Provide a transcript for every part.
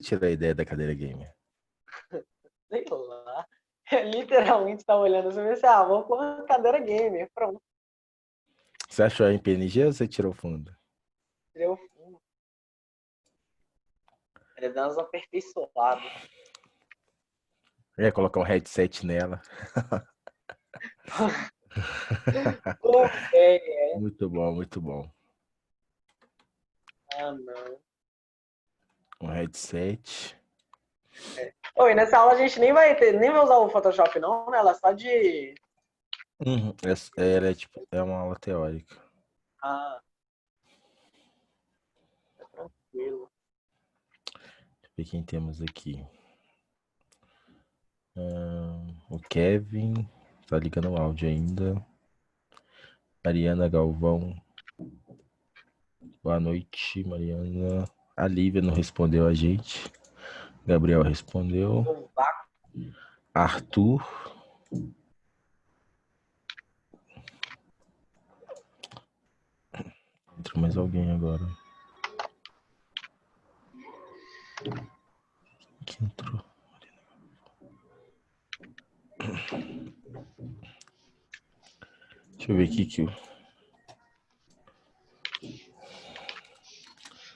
Tira a ideia da cadeira gamer. Sei lá. Literalmente tava olhando assim e pensei, vou pôr uma cadeira gamer. Pronto. Você achou a MPNG ou você tirou o fundo? Tirei o fundo. Ele dá umas aperfeiçoadas. Eu ia colocar um headset nela. Muito bom, muito bom. Não. Um headset. Oi, nessa aula a gente nem vai usar o Photoshop não, né? Ela é só de... Ela é uma aula teórica. Tá tranquilo. Deixa eu ver quem temos aqui. O Kevin. Tá ligando o áudio ainda. Mariana Galvão. Boa noite, Mariana. A Lívia não respondeu a gente. Gabriel respondeu. Arthur. Entrou mais alguém agora. Quem entrou? Deixa eu ver aqui que eu...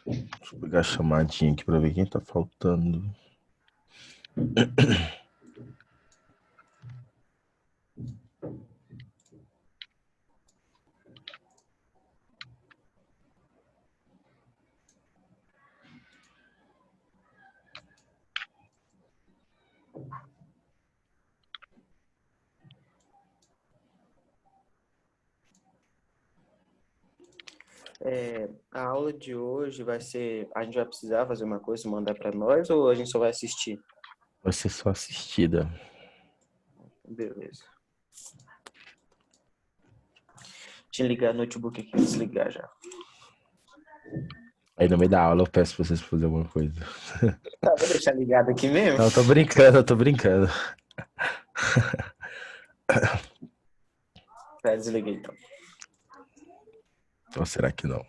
Deixa eu pegar a chamadinha aqui pra ver quem tá faltando. A aula de hoje vai ser... A gente vai precisar fazer uma coisa, mandar para nós, ou a gente só vai assistir? Vai ser só assistida. Beleza. Deixa eu ligar o notebook aqui, desligar já. Aí no meio da aula eu peço pra vocês fazerem alguma coisa. Tá, vou deixar ligado aqui mesmo? Não, eu tô brincando. Tá, desliguei então. Ou será que não?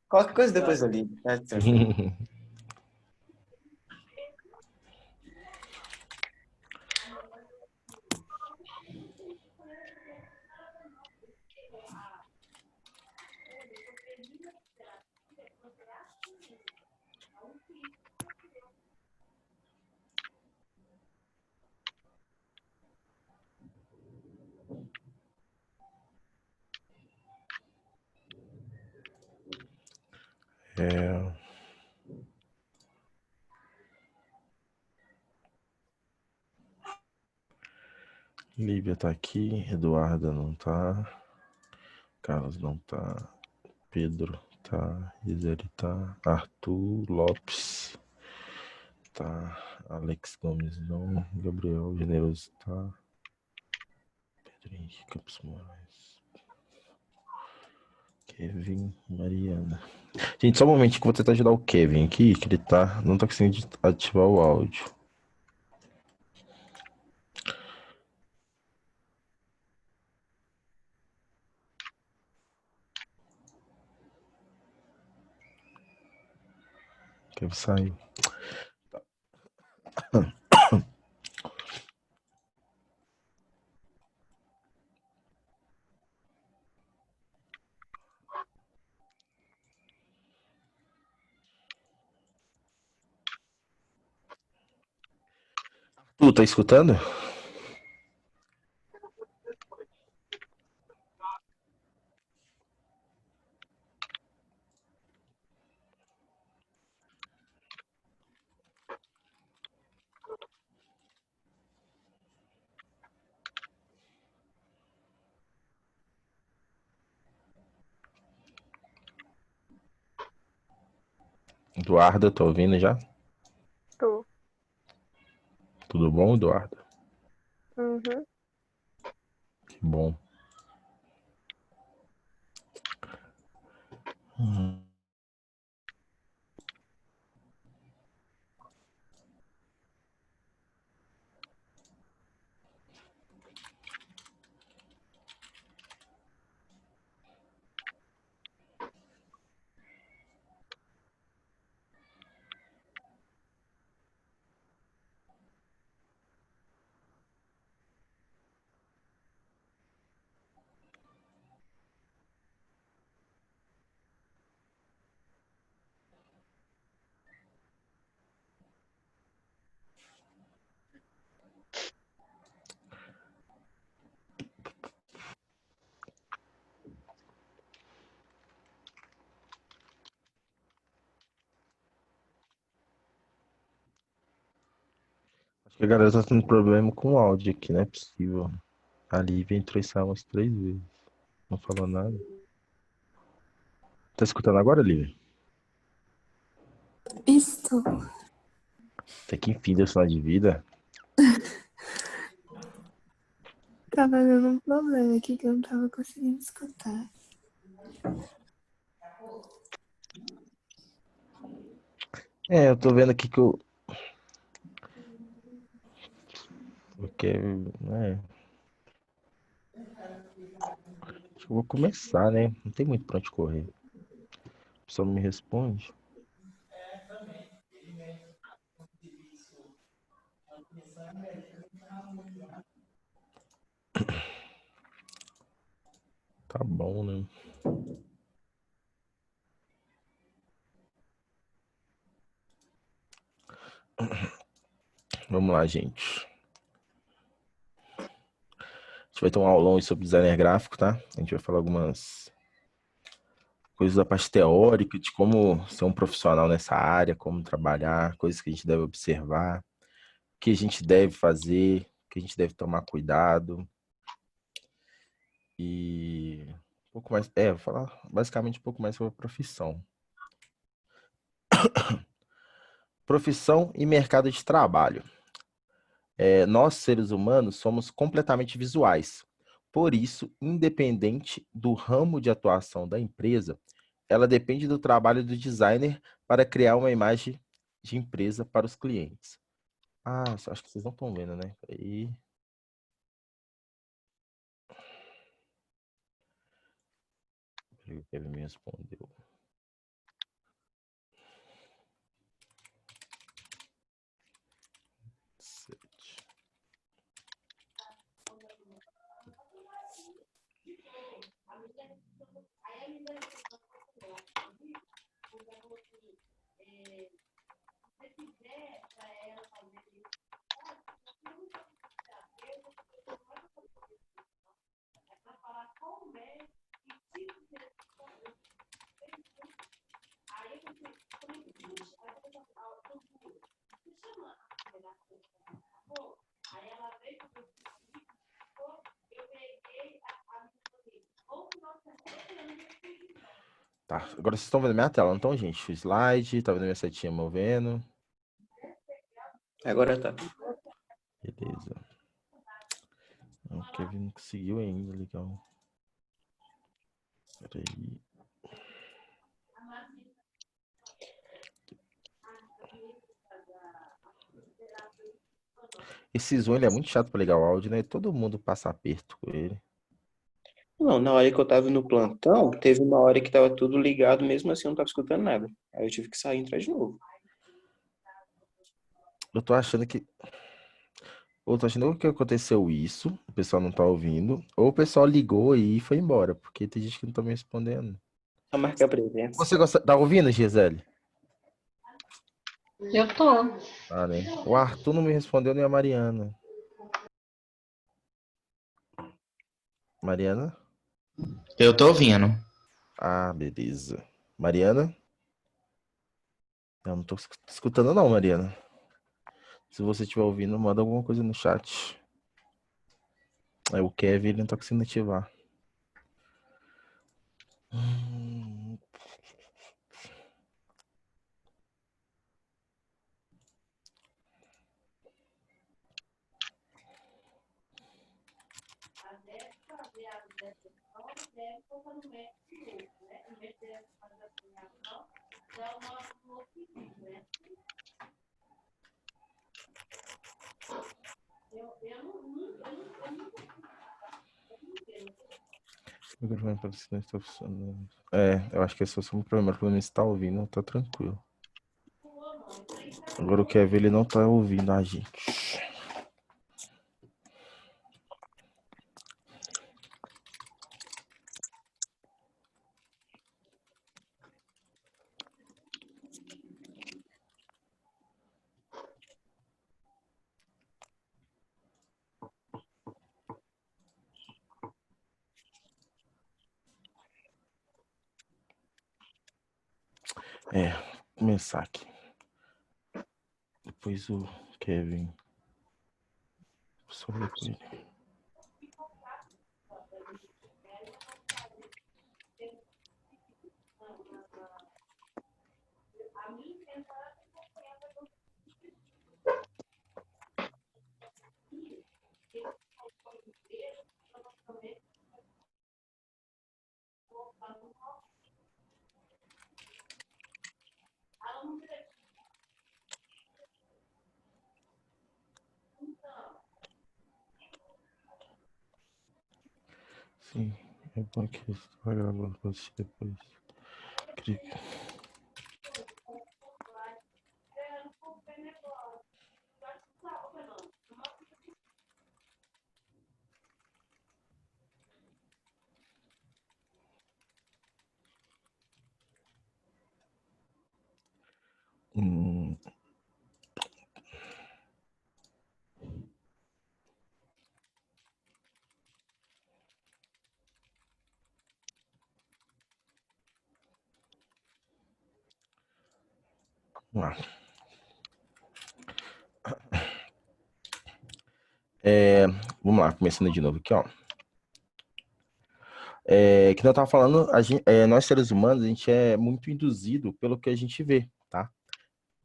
Qualquer coisa depois eu ligo, tá? Tranquilo. Lívia tá aqui, Eduarda não tá, Carlos não tá, Pedro tá, Iseli tá, Arthur Lopes tá, Alex Gomes não, Gabriel Generoso tá, Pedro Henrique Campos Moraes, Kevin, Mariana. Gente, só um momentinho que eu vou tentar ajudar o Kevin aqui, que ele não tá conseguindo ativar o áudio. Kevin saiu. Tu tá escutando? Eduardo, tá ouvindo já? Tô. Tudo bom, Eduardo? Uhum. Que bom. Acho que a galera tá tendo problema com o áudio aqui, não é possível. A Lívia entrou e saiu umas 3 vezes. Não falou nada. Tá escutando agora, Lívia? Estou. Até que enfim deu sinal de vida. Tava dando um problema aqui que eu não tava conseguindo escutar. É, eu tô vendo aqui que eu. Porque, acho que eu vou começar, né? Não tem muito pra onde correr. A pessoa não me responde. Tá bom, né? Vamos lá, gente. A gente vai ter um aulão aí sobre designer gráfico, tá? A gente vai falar algumas coisas da parte teórica, de como ser um profissional nessa área, como trabalhar, coisas que a gente deve observar, o que a gente deve fazer, o que a gente deve tomar cuidado. E um pouco mais. Vou falar basicamente um pouco mais sobre a profissão. Profissão e mercado de trabalho. Nós, seres humanos, somos completamente visuais. Por isso, independente do ramo de atuação da empresa, ela depende do trabalho do designer para criar uma imagem de empresa para os clientes. Ah, acho que vocês não estão vendo, né? Aí. Ele me respondeu. Tá, agora vocês estão vendo minha tela, não estão, gente? O slide, tá vendo minha setinha movendo? Agora tá. Beleza. O Kevin não conseguiu ainda, legal. Peraí. Esse Zoom ele é muito chato pra ligar o áudio, né? Todo mundo passa aperto com ele. Não, na hora que eu tava no plantão, teve uma hora que tava tudo ligado, mesmo assim eu não tava escutando nada. Aí eu tive que sair e entrar de novo. Eu tô achando que. Ou tô achando que aconteceu isso, o pessoal não tá ouvindo, ou o pessoal ligou e foi embora, porque tem gente que não tá me respondendo. Só marcar presença. Você tá ouvindo, Gisele? Eu tô. Ah, né? O Arthur não me respondeu nem a Mariana. Mariana? Eu tô ouvindo. Ah, beleza. Mariana? Eu não tô escutando não, Mariana. Se você estiver ouvindo, manda alguma coisa no chat. Aí o Kevin ele não tá conseguindo ativar. O microfone parece que não está funcionando. Eu acho que é só um problema, pelo menos está ouvindo, tá tranquilo. Agora o Kevin ele não tá ouvindo a gente. Vou começar aqui. Depois o Kevin. Sim, é bom que você vai gravando pra assistir depois. Clica. Hum. Vamos lá. Vamos lá, começando de novo aqui, ó. Que eu tava falando, nós seres humanos, a gente é muito induzido pelo que a gente vê, tá?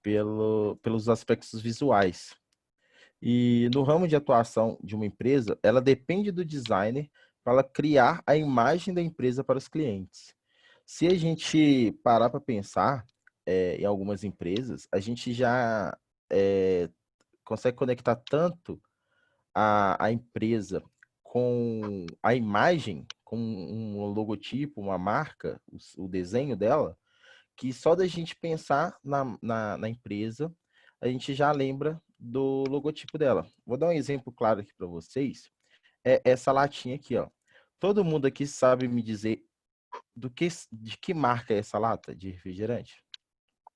Pelos aspectos visuais. E no ramo de atuação de uma empresa, ela depende do designer para ela criar a imagem da empresa para os clientes. Se a gente parar para pensar em algumas empresas, a gente já consegue conectar tanto a empresa com a imagem, com um logotipo, uma marca, o desenho dela, que só da gente pensar na empresa, a gente já lembra do logotipo dela. Vou dar um exemplo claro aqui para vocês. É essa latinha aqui, ó. Todo mundo aqui sabe me dizer de que marca é essa lata de refrigerante?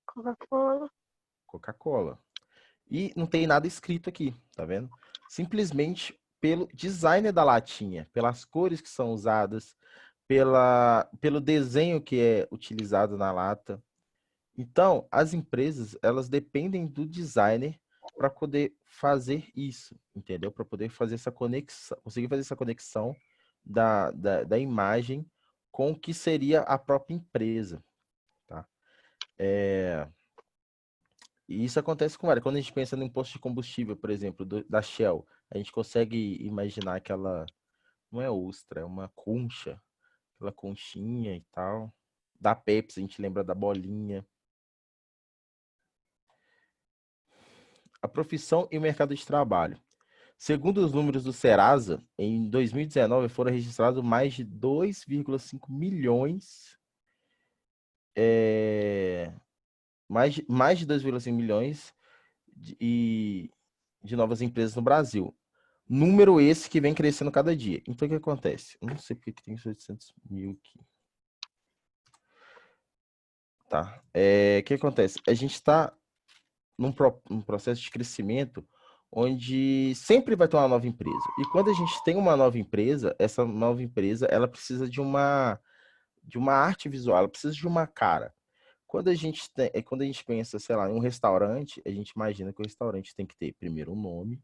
Coca-Cola. Coca-Cola. E não tem nada escrito aqui, tá vendo? Simplesmente pelo design da latinha, pelas cores que são usadas, pelo desenho que é utilizado na lata. Então, as empresas, elas dependem do designer para poder fazer isso, entendeu? Para poder fazer essa conexão, conseguir fazer essa conexão da imagem com o que seria a própria empresa, tá? E isso acontece com várias. Quando a gente pensa no posto de combustível, por exemplo, da Shell, a gente consegue imaginar aquela, não é ostra, é uma concha, aquela conchinha e tal. Da Pepsi, a gente lembra da bolinha. A profissão e o mercado de trabalho. Segundo os números do Serasa, em 2019 foram registrados mais de 2,5 milhões, mais de 2,5 milhões de novas empresas no Brasil. Número esse que vem crescendo cada dia. Então, o que acontece? Eu não sei porque que tem 800 mil aqui. Tá. O que acontece? A gente está num processo de crescimento onde sempre vai ter uma nova empresa. E quando a gente tem uma nova empresa, essa nova empresa, ela precisa de uma arte visual, ela precisa de uma cara. Quando a gente pensa, sei lá, em um restaurante, a gente imagina que o restaurante tem que ter primeiro um nome,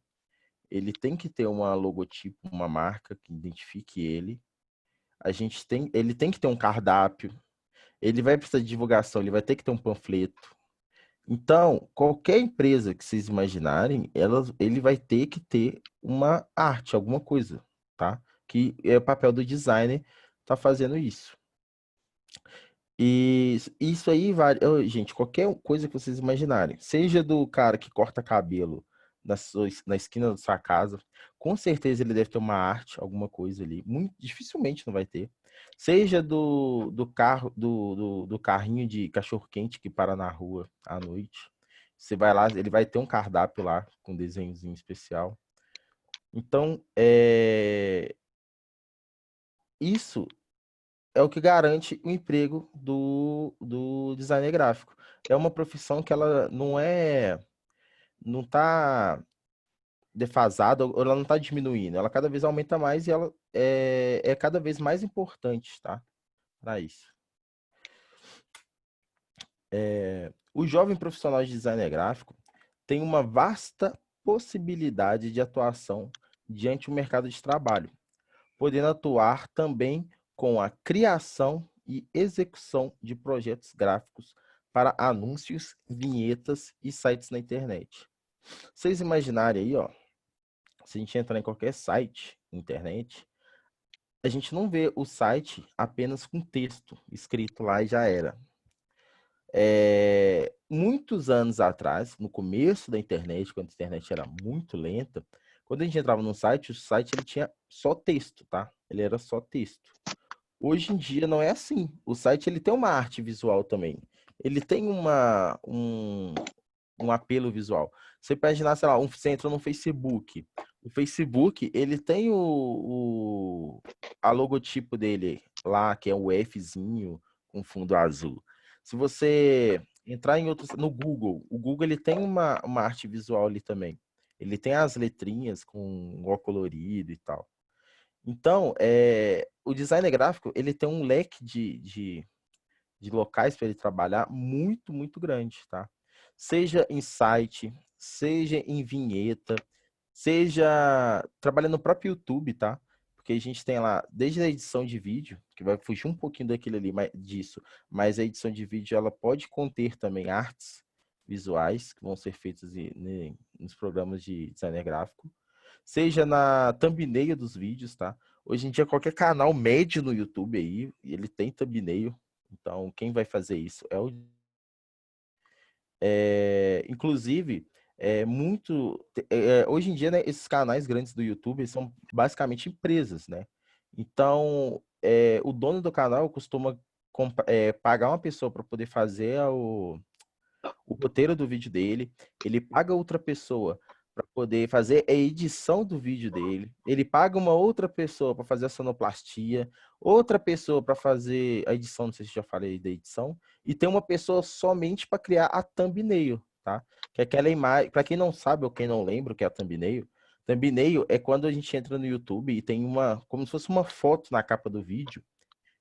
ele tem que ter uma logotipo, uma marca que identifique ele. Ele tem que ter um cardápio, ele vai precisar de divulgação, ele vai ter que ter um panfleto. Então, qualquer empresa que vocês imaginarem, ele vai ter que ter uma arte, alguma coisa, tá? Que é o papel do designer tá fazendo isso. E isso aí vale, gente, qualquer coisa que vocês imaginarem, seja do cara que corta cabelo na esquina da sua casa, com certeza ele deve ter uma arte, alguma coisa ali. Muito dificilmente não vai ter. Seja do carro, do carrinho de cachorro-quente que para na rua à noite. Você vai lá, ele vai ter um cardápio lá com um desenhozinho especial. Então, isso é o que garante o emprego do designer gráfico. É uma profissão que ela não está defasada, ou ela não está diminuindo, ela cada vez aumenta mais e ela é cada vez mais importante, tá? Para isso. O jovem profissional de designer gráfico tem uma vasta possibilidade de atuação diante do mercado de trabalho, podendo atuar também com a criação e execução de projetos gráficos para anúncios, vinhetas e sites na internet. Vocês imaginarem aí, ó, se a gente entrar em qualquer site na internet, a gente não vê o site apenas com texto escrito lá e já era. Muitos anos atrás, no começo da internet, quando a internet era muito lenta, quando a gente entrava no site, o site ele tinha só texto, tá? Ele era só texto. Hoje em dia não é assim. O site ele tem uma arte visual também. Ele tem um apelo visual. Você pode imaginar, sei lá, você entra no Facebook. O Facebook, ele tem a logotipo dele lá, que é o Fzinho com fundo azul. Se você entrar em outros, no Google, o Google ele tem uma arte visual ali também. Ele tem as letrinhas com ó colorido e tal. Então, o designer gráfico, ele tem um leque de locais para ele trabalhar muito, muito grande, tá? Seja em site, seja em vinheta, seja trabalhando no próprio YouTube, tá? Porque a gente tem lá, desde a edição de vídeo, que vai fugir um pouquinho daquilo ali, disso, mas a edição de vídeo, ela pode conter também artes visuais que vão ser feitas nos programas de designer gráfico, seja na thumbnail dos vídeos, tá? Hoje em dia, qualquer canal médio no YouTube aí, ele tem thumbnail. Então, quem vai fazer isso é o... inclusive, hoje em dia, né, esses canais grandes do YouTube são basicamente empresas, né? Então, o dono do canal costuma pagar uma pessoa para poder fazer o roteiro do vídeo dele, ele paga outra pessoa para poder fazer a edição do vídeo dele, ele paga uma outra pessoa para fazer a sonoplastia, outra pessoa para fazer a edição, não sei se já falei da edição, e tem uma pessoa somente para criar a thumbnail, tá? Que é aquela imagem, para quem não sabe ou quem não lembra o que é a thumbnail, thumbnail é quando a gente entra no YouTube e tem como se fosse uma foto na capa do vídeo,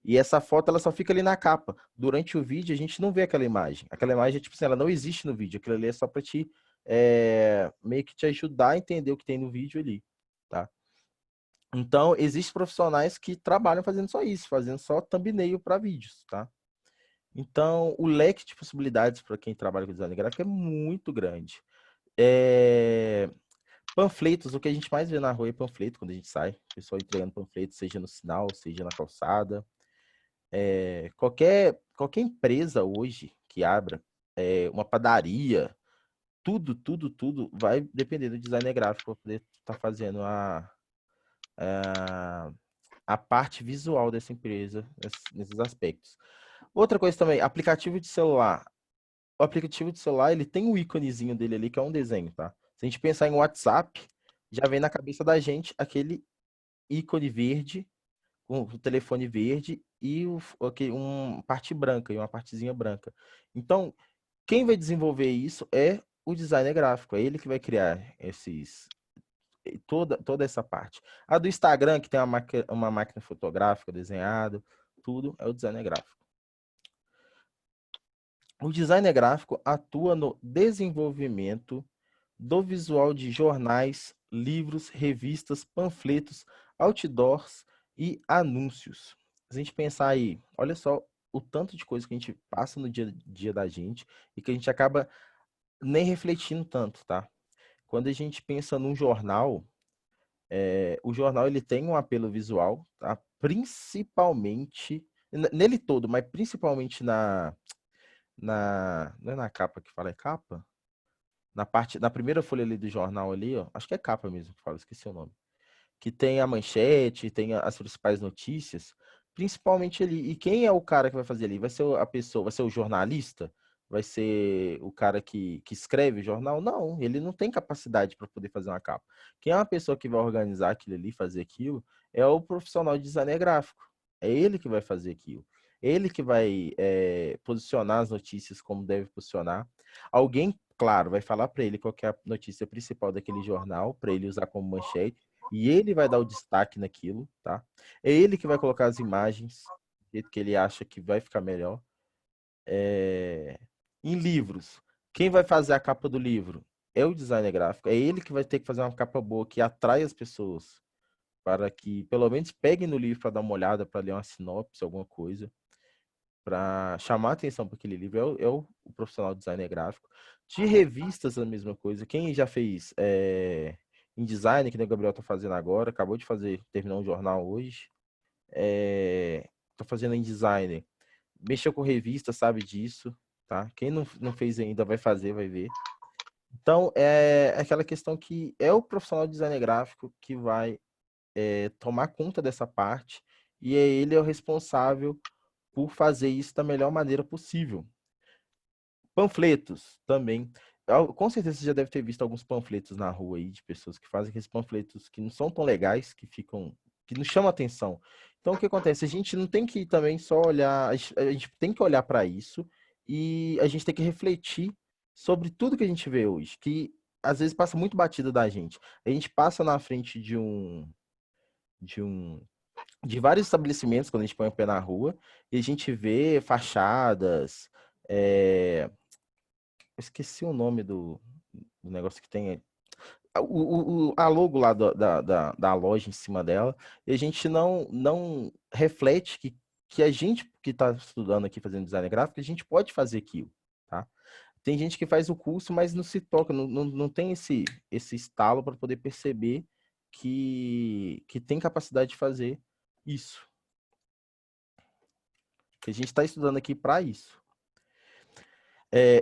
e essa foto, ela só fica ali na capa. Durante o vídeo, a gente não vê aquela imagem. Aquela imagem, tipo assim, ela não existe no vídeo. Aquilo ali é só para te, meio que te ajudar a entender o que tem no vídeo ali, tá? Então, existem profissionais que trabalham fazendo só isso, fazendo só thumbnail para vídeos, tá? Então, o leque de possibilidades para quem trabalha com design gráfico é muito grande. Panfletos, o que a gente mais vê na rua é panfleto, quando a gente sai. O pessoal entregando panfleto, seja no sinal, seja na calçada. Qualquer empresa hoje que abra uma padaria, tudo vai depender do designer gráfico para poder estar fazendo a parte visual dessa empresa nesses aspectos. Outra coisa também, aplicativo de celular. O aplicativo de celular, ele tem um íconezinho dele ali, que é um desenho, tá? Se a gente pensar em WhatsApp, já vem na cabeça da gente aquele ícone verde, com o telefone verde e uma parte branca e uma partezinha branca. Então, quem vai desenvolver isso é o designer gráfico, é ele que vai criar toda essa parte. A do Instagram, que tem uma máquina fotográfica desenhada, tudo é o designer gráfico. O designer gráfico atua no desenvolvimento do visual de jornais, livros, revistas, panfletos, outdoors e anúncios. Se a gente pensar aí, olha só o tanto de coisa que a gente passa no dia a dia da gente e que a gente acaba nem refletindo tanto, tá? Quando a gente pensa num jornal, o jornal ele tem um apelo visual, tá? Principalmente, nele todo, mas principalmente não é na capa que fala, é capa? Na primeira folha ali do jornal ali, ó, acho que é capa mesmo que fala, esqueci o nome. Que tem a manchete, tem as principais notícias, principalmente ali. E quem é o cara que vai fazer ali? Vai ser a pessoa, vai ser o jornalista? Vai ser o cara que escreve o jornal? Não, ele não tem capacidade para poder fazer uma capa. Quem é uma pessoa que vai organizar aquilo ali, fazer aquilo, é o profissional de designer gráfico. É ele que vai fazer aquilo. Ele que vai posicionar as notícias como deve posicionar. Alguém, claro, vai falar para ele qual que é a notícia principal daquele jornal, para ele usar como manchete. E ele vai dar o destaque naquilo, tá? É ele que vai colocar as imagens do jeito que ele acha que vai ficar melhor. Em livros, quem vai fazer a capa do livro? é o designer gráfico. É ele que vai ter que fazer uma capa boa, que atrai as pessoas, para que pelo menos peguem no livro para dar uma olhada, para ler uma sinopse, alguma coisa, para chamar a atenção para aquele livro. É o profissional designer gráfico. De revistas, a mesma coisa. Quem já fez em design, que nem o Gabriel está fazendo agora, acabou de fazer, terminou um jornal hoje, está fazendo em design, mexeu com revista, sabe disso, tá? Quem não fez ainda vai fazer, vai ver. Então, é aquela questão que é o profissional de design gráfico que vai tomar conta dessa parte, e ele é o responsável por fazer isso da melhor maneira possível. Panfletos também. Com certeza você já deve ter visto alguns panfletos na rua aí de pessoas que fazem aqueles panfletos que não são tão legais, que não chamam atenção. Então, o que acontece? A gente não tem que também só olhar, a gente tem que olhar para isso e a gente tem que refletir sobre tudo que a gente vê hoje, que às vezes passa muito batido da gente. A gente passa na frente de vários estabelecimentos quando a gente põe o pé na rua e a gente vê fachadas, eu esqueci o nome do negócio que tem. A logo lá da loja em cima dela, e a gente não reflete que a gente que está estudando aqui, fazendo design gráfico, a gente pode fazer aquilo, tá? Tem gente que faz o curso, mas não se toca, não tem esse estalo para poder perceber que tem capacidade de fazer isso. Que a gente está estudando aqui para isso.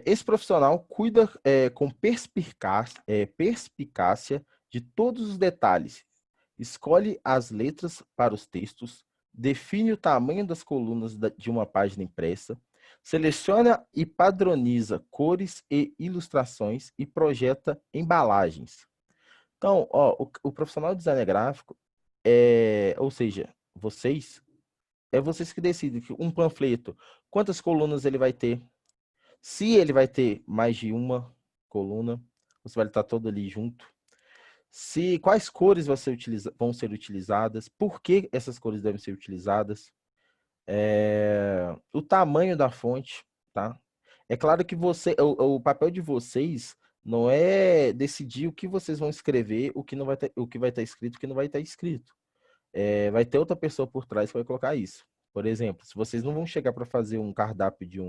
Esse profissional cuida com perspicácia de todos os detalhes, escolhe as letras para os textos, define o tamanho das colunas de uma página impressa, seleciona e padroniza cores e ilustrações e projeta embalagens. Então, o profissional de design gráfico, ou seja, vocês que decidem que um panfleto, quantas colunas ele vai ter. Se ele vai ter mais de uma coluna, você vai estar todo ali junto. Quais cores vão ser utilizadas, por que essas cores devem ser utilizadas, o tamanho da fonte, tá? É claro que o papel de vocês não é decidir o que vocês vão escrever, o que vai estar escrito, o que não vai estar escrito. Vai ter outra pessoa por trás que vai colocar isso. Por exemplo, se vocês não vão chegar para fazer um cardápio de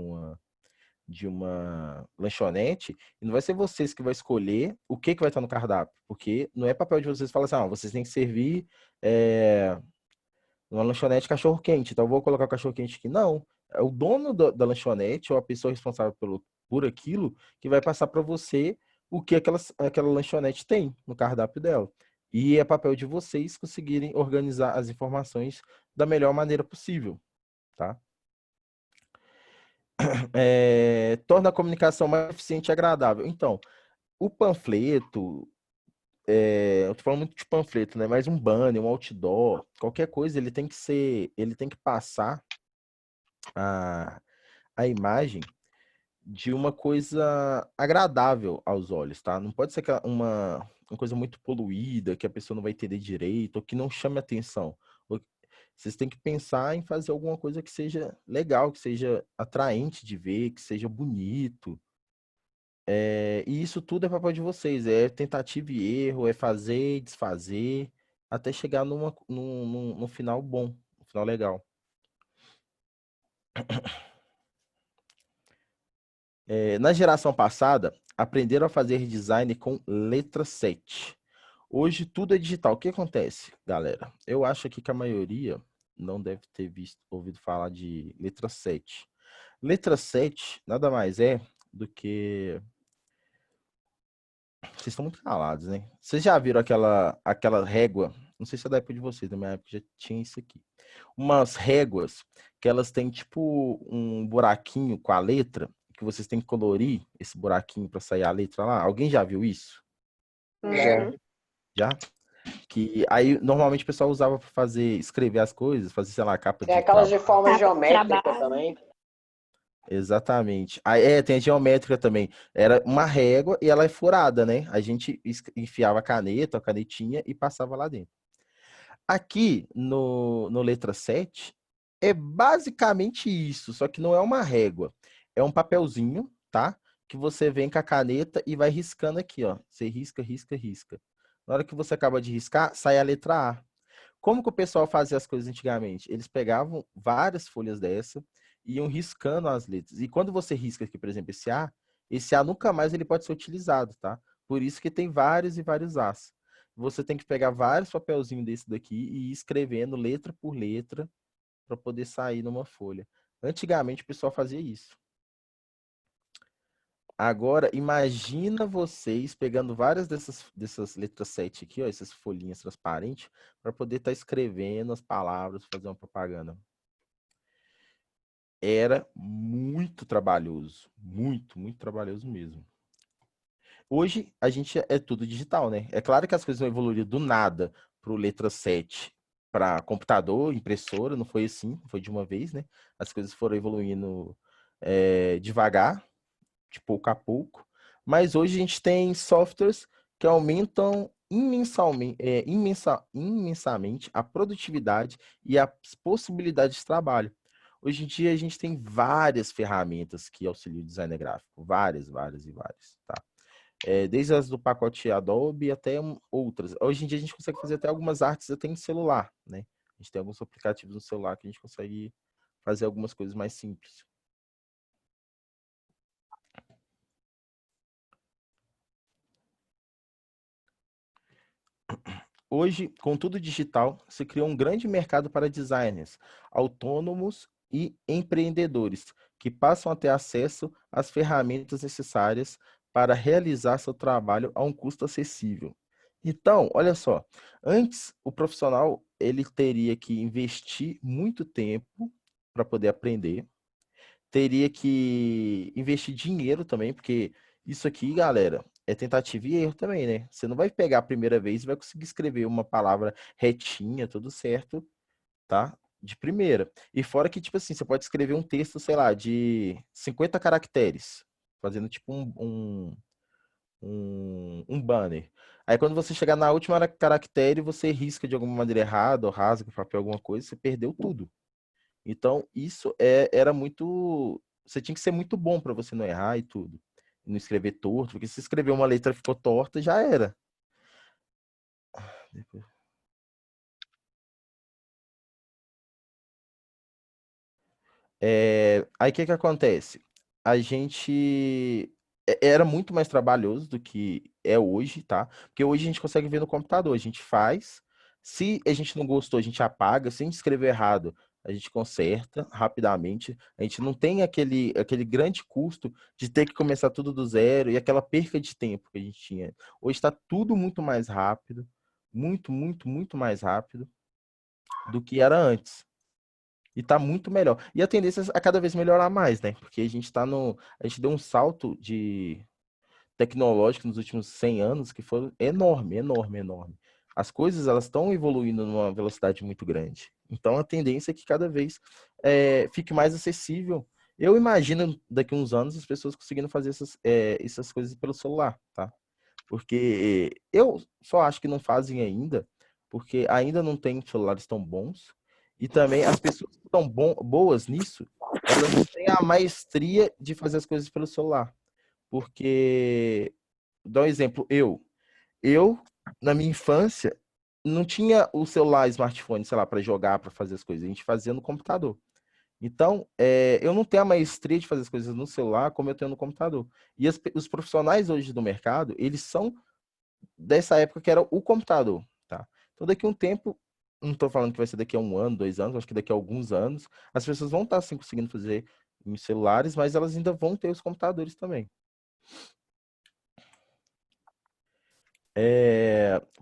uma lanchonete, e não vai ser vocês que vai escolher o que vai estar no cardápio, porque não é papel de vocês falar assim, vocês têm que servir numa lanchonete cachorro-quente, então eu vou colocar o cachorro-quente aqui. Não, é o dono da lanchonete ou a pessoa responsável por aquilo que vai passar para você o que aquela lanchonete tem no cardápio dela. E é papel de vocês conseguirem organizar as informações da melhor maneira possível, tá? Torna a comunicação mais eficiente e agradável. Então, o panfleto, eu tô falando muito de panfleto, né? Mas um banner, um outdoor, qualquer coisa, ele tem que passar a imagem de uma coisa agradável aos olhos, tá? Não pode ser uma coisa muito poluída, que a pessoa não vai entender direito, ou que não chame atenção. Vocês têm que pensar em fazer alguma coisa que seja legal, que seja atraente de ver, que seja bonito. E isso tudo é papel de vocês, é tentativa e erro, é fazer e desfazer, até chegar num final bom, um final legal. Na geração passada, aprenderam a fazer design com letra 7. Hoje tudo é digital. O que acontece, galera? Eu acho aqui que a maioria não deve ter ouvido falar de letra 7. Letra 7 nada mais é do que... Vocês estão muito calados, né? Vocês já viram aquela régua? Não sei se é da época de vocês, na minha época já tinha isso aqui. Umas réguas que elas têm tipo um buraquinho com a letra, que vocês têm que colorir esse buraquinho para sair a letra lá. Alguém já viu isso? Já. Já? Que aí normalmente o pessoal usava para escrever as coisas, fazer, sei lá, capa Tem de aquelas de forma Capa de geométrica trabalho. também. Exatamente. Aí, tem a geométrica também. Era uma régua e ela é furada, né? A gente enfiava a canetinha e passava lá dentro. Aqui no letra 7 é basicamente isso, só que não é uma régua. É um papelzinho, tá? que você vem com a caneta e vai riscando aqui, ó. Você risca, risca, risca. Na hora que você acaba de riscar, sai a letra A. Como que o pessoal fazia as coisas antigamente? Eles pegavam várias folhas dessa e iam riscando as letras. E quando você risca aqui, por exemplo, esse A nunca mais ele pode ser utilizado, tá? Por isso que tem vários e vários As. Você tem que pegar vários papelzinhos desse daqui e ir escrevendo letra por letra para poder sair numa folha. Antigamente o pessoal fazia isso. Agora, imagina vocês pegando várias dessas letras 7 aqui, ó, essas folhinhas transparentes, para poder estar escrevendo as palavras, fazer uma propaganda. Era muito trabalhoso. Muito, muito trabalhoso mesmo. Hoje, a gente é tudo digital, né? É claro que as coisas vão evoluir do nada para o letra 7 para computador, impressora, não foi assim, não foi de uma vez, né? As coisas foram evoluindo devagar, de pouco a pouco, mas hoje a gente tem softwares que aumentam imensamente a produtividade e as possibilidades de trabalho. Hoje em dia a gente tem várias ferramentas que auxiliam o designer gráfico, várias, várias e várias, tá? Desde as do pacote Adobe até outras. Hoje em dia a gente consegue fazer até algumas artes até em celular, né? A gente tem alguns aplicativos no celular que a gente consegue fazer algumas coisas mais simples. Hoje, com tudo digital, se criou um grande mercado para designers, autônomos e empreendedores, que passam a ter acesso às ferramentas necessárias para realizar seu trabalho a um custo acessível. Então, olha só, antes o profissional ele teria que investir muito tempo para poder aprender, teria que investir dinheiro também, porque isso aqui, galera, é tentativa e erro também, né? Você não vai pegar a primeira vez e vai conseguir escrever uma palavra retinha, tudo certo, tá? De primeira. E fora que, tipo assim, você pode escrever um texto, sei lá, de 50 caracteres, fazendo tipo um banner. Aí quando você chegar na última caractere, você risca de alguma maneira errada, ou rasga o papel, alguma coisa, você perdeu tudo. Então, isso era muito. Você tinha que ser muito bom para você não errar e tudo. E não escrever torto, porque se escrever uma letra e ficou torta, já era. Aí o que acontece? A gente era muito mais trabalhoso do que é hoje, tá? Porque hoje a gente consegue ver no computador, a gente faz. Se a gente não gostou, a gente apaga. Se a gente escrever errado, a gente conserta rapidamente. A gente não tem aquele grande custo de ter que começar tudo do zero e aquela perca de tempo que a gente tinha. Hoje está tudo muito mais rápido, muito, muito, muito mais rápido do que era antes. E tá muito melhor. E a tendência é a cada vez melhorar mais, né? Porque a gente tá no. A gente deu um salto de tecnológico nos últimos 100 anos que foi enorme, enorme, enorme. As coisas elas estão evoluindo numa velocidade muito grande. Então a tendência é que cada vez fique mais acessível. Eu imagino daqui a uns anos as pessoas conseguindo fazer essas coisas pelo celular, tá? Porque eu só acho que não fazem ainda, porque ainda não tem celulares tão bons. E também as pessoas que estão boas nisso, elas não têm a maestria de fazer as coisas pelo celular. Porque, dá um exemplo, eu na minha infância, não tinha o celular, smartphone, sei lá, para jogar, para fazer as coisas. A gente fazia no computador. Então, eu não tenho a maestria de fazer as coisas no celular como eu tenho no computador. E os profissionais hoje do mercado, eles são dessa época que era o computador, tá? Então, daqui a um tempo, não estou falando que vai ser daqui a um ano, 2 anos, acho que daqui a alguns anos, as pessoas vão estar, assim, conseguindo fazer em celulares, mas elas ainda vão ter os computadores também.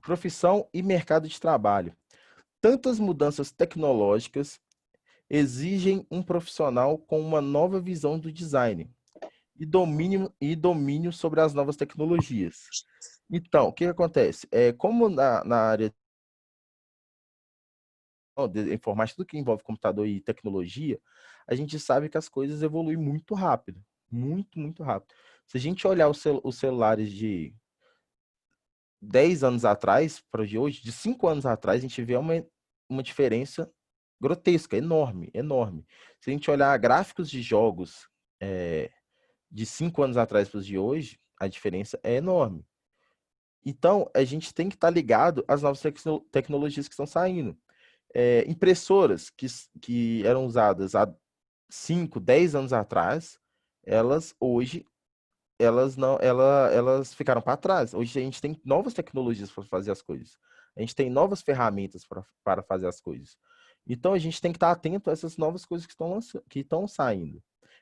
Profissão e mercado de trabalho. Tantas mudanças tecnológicas exigem um profissional com uma nova visão do design e domínio sobre as novas tecnologias. Então, o que acontece? Como na área de informática, tudo que envolve computador e tecnologia, a gente sabe que as coisas evoluem muito rápido. Muito, muito rápido. Se a gente olhar os celulares de 10 anos atrás para o de hoje, de 5 anos atrás, a gente vê uma diferença grotesca, enorme, enorme. Se a gente olhar gráficos de jogos de 5 anos atrás para os de hoje, a diferença é enorme. Então, a gente tem que estar ligado às novas tecnologias que estão saindo. Impressoras que eram usadas há 5, 10 anos atrás, elas hoje, elas ficaram para trás. Hoje a gente tem novas tecnologias para fazer as coisas. A gente tem novas ferramentas para fazer as coisas. Então, a gente tem que estar atento a essas novas coisas que estão saindo.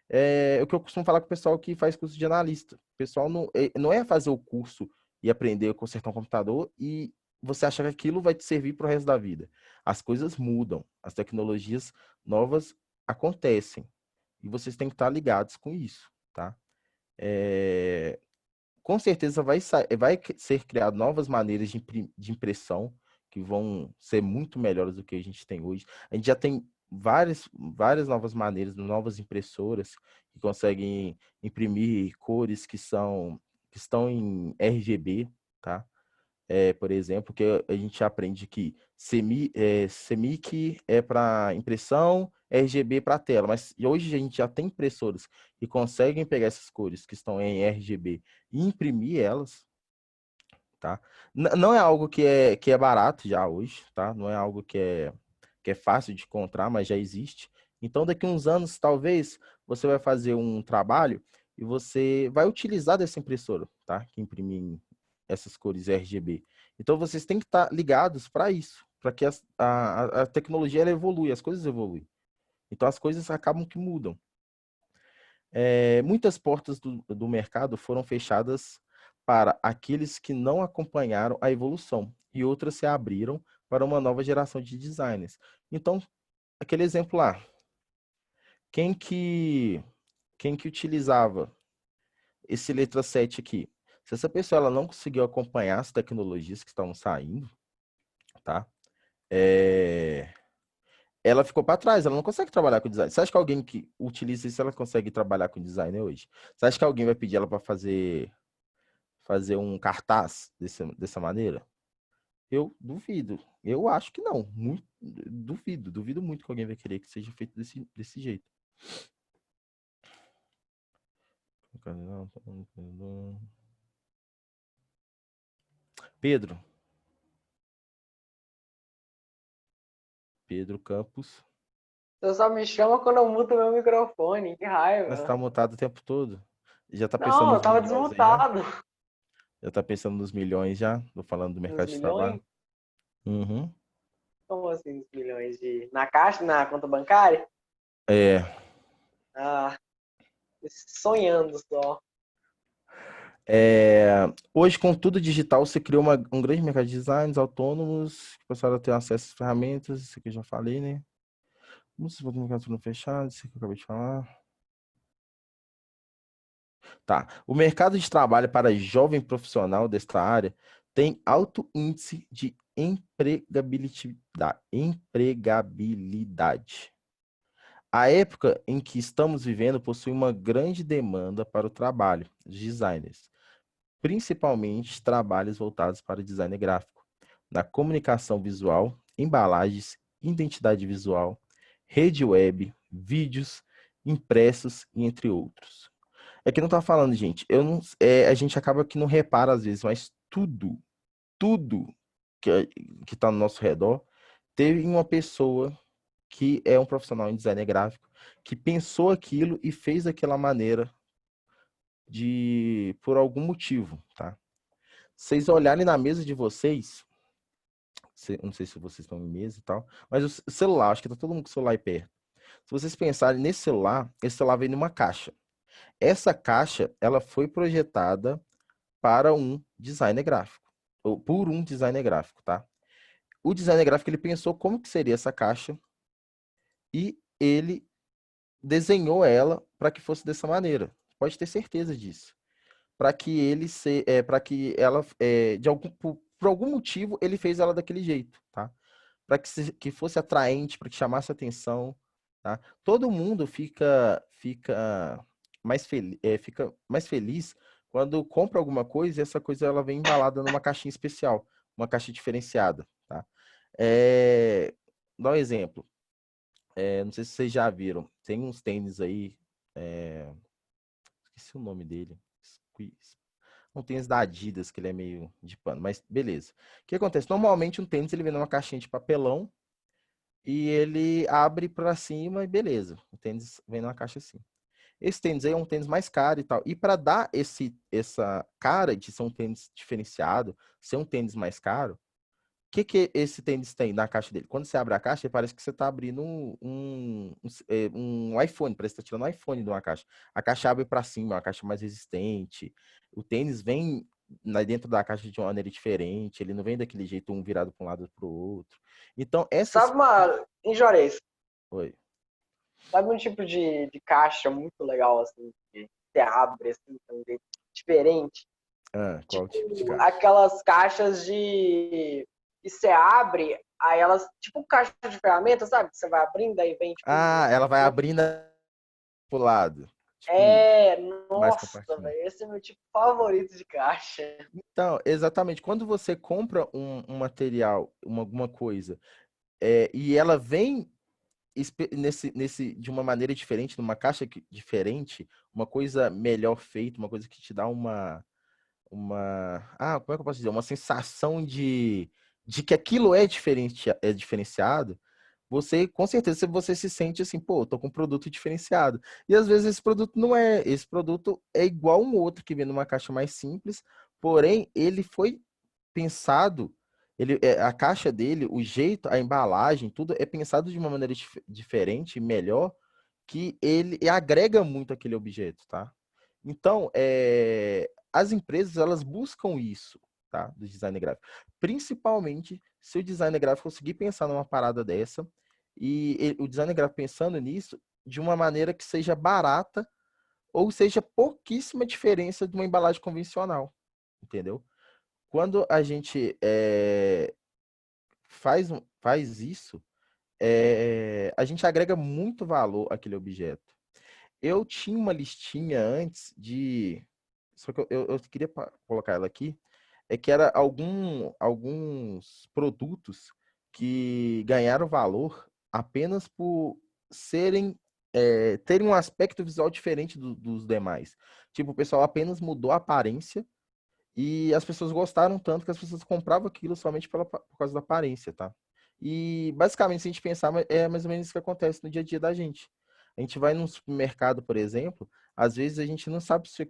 É o que eu costumo falar com o pessoal que faz curso de analista. O pessoal não é fazer o curso e aprender a consertar um computador e você achar que aquilo vai te servir para o resto da vida. As coisas mudam, as tecnologias novas acontecem e vocês têm que estar ligados com isso, tá? Com certeza vai ser criado novas maneiras de impressão que vão ser muito melhores do que a gente tem hoje. A gente já tem várias novas maneiras, novas impressoras que conseguem imprimir cores que estão em RGB, tá? Por exemplo, que a gente aprende que CMYK é para impressão, RGB para tela, mas hoje a gente já tem impressoras que conseguem pegar essas cores que estão em RGB e imprimir elas, tá? Não é algo que é barato já hoje, tá? Não é algo que é fácil de encontrar, mas já existe. Então, daqui a uns anos, talvez, você vai fazer um trabalho e você vai utilizar dessa impressora, tá? Que imprime essas cores RGB. Então, vocês têm que estar ligados para isso, para que a tecnologia ela evolui, as coisas evoluem. Então, as coisas acabam que mudam. Muitas portas do mercado foram fechadas para aqueles que não acompanharam a evolução e outras se abriram para uma nova geração de designers. Então, aquele exemplo lá, quem que utilizava esse letra 7 aqui? Se essa pessoa ela não conseguiu acompanhar as tecnologias que estavam saindo, tá? Ela ficou para trás, ela não consegue trabalhar com design. Você acha que alguém que utiliza isso, ela consegue trabalhar com design hoje? Você acha que alguém vai pedir ela para fazer um cartaz dessa maneira? Eu duvido. Eu acho que não. Duvido muito que alguém vai querer que seja feito desse jeito. Pedro Campos. Você só me chama quando eu muto meu microfone, que raiva. Mas tá mutado o tempo todo. Já tá pensando Não, eu nos tava milhões aí, já? desmutado. Já tá pensando nos milhões já? Tô falando do Nos mercado de trabalho. milhões? Uhum. Como assim, nos milhões na caixa, na conta bancária? Ah, sonhando só. Hoje, com tudo digital, você criou um grande mercado de designs autônomos que passaram a ter acesso às ferramentas, isso aqui eu já falei, né? Vamos se for mercado tudo fechado, isso que eu acabei de falar. Tá. O mercado de trabalho para jovem profissional desta área tem alto índice de empregabilidade. A época em que estamos vivendo possui uma grande demanda para o trabalho dos designers, principalmente trabalhos voltados para o design gráfico, na comunicação visual, embalagens, identidade visual, rede web, vídeos, impressos e entre outros. É que não tá falando, gente. A gente acaba que não repara às vezes, mas tudo que tá no nosso redor teve uma pessoa que é um profissional em design gráfico que pensou aquilo e fez daquela maneira por algum motivo, tá? Vocês olharem na mesa de vocês, não sei se vocês estão em mesa e tal, mas o celular, acho que tá todo mundo com o celular aí perto. Se vocês pensarem nesse celular, esse celular vem numa caixa. Essa caixa, ela foi projetada para um designer gráfico, ou por um designer gráfico, tá? O designer gráfico, ele pensou como que seria essa caixa e ele desenhou ela para que fosse dessa maneira. Pode ter certeza disso. Para que ela, por algum motivo, ele fez ela daquele jeito, tá? Para que fosse atraente, para que chamasse atenção, tá? Todo mundo fica mais feliz quando compra alguma coisa e essa coisa ela vem embalada numa caixinha especial, uma caixa diferenciada, tá? Dá um exemplo. Não sei se vocês já viram, tem uns tênis aí, esqueci esqueci o nome dele. Um tênis da Adidas, que ele é meio de pano, mas beleza. O que acontece? Normalmente um tênis ele vem numa caixinha de papelão e ele abre para cima e beleza. O tênis vem numa caixa assim. Esse tênis aí é um tênis mais caro e tal. E para dar essa cara de ser um tênis diferenciado, ser um tênis mais caro, que esse tênis tem na caixa dele? Quando você abre a caixa, parece que você está abrindo um iPhone, parece que está tirando um iPhone de uma caixa. A caixa abre para cima, é uma caixa mais resistente. O tênis vem dentro da caixa de uma maneira diferente, ele não vem daquele jeito, um virado para um lado para o outro. Então, essas... Sabe em Juarez, Oi. sabe um tipo de caixa muito legal, assim, que você abre, assim, de um jeito diferente? Qual tipo de caixa? Aquelas caixas que você abre, aí elas, tipo caixa de ferramenta, sabe? Que você vai abrindo, aí vem, tipo... Ela vai abrindo pro lado. Tipo, mais nossa, compartimento. velho, esse é meu tipo favorito de caixa. Então, exatamente. Quando você compra um material, alguma coisa, e ela vem de uma maneira diferente, numa caixa diferente, uma coisa melhor feita, uma coisa que te dá como é que eu posso dizer? Uma sensação de que aquilo é diferenciado, você, com certeza, você se sente assim, pô, tô com um produto diferenciado. E às vezes esse produto não é, esse produto é igual um outro que vem numa caixa mais simples, porém ele foi pensado, a caixa dele, o jeito, a embalagem, tudo é pensado de uma maneira diferente, melhor, que ele agrega muito aquele objeto, tá? Então, as empresas, elas buscam isso, tá? Do design gráfico. Principalmente se o design gráfico conseguir pensar numa parada dessa, e o design gráfico pensando nisso de uma maneira que seja barata ou seja pouquíssima diferença de uma embalagem convencional, entendeu? Quando a gente faz isso, a gente agrega muito valor àquele objeto. Eu tinha uma listinha antes de... Só que eu queria colocar ela aqui. É que era alguns produtos que ganharam valor apenas por terem um aspecto visual diferente dos demais. Tipo, o pessoal apenas mudou a aparência e as pessoas gostaram tanto que as pessoas compravam aquilo somente por causa da aparência, tá? E basicamente, se a gente pensar, é mais ou menos isso que acontece no dia a dia da gente. A gente vai num supermercado, por exemplo, às vezes a gente não sabe se a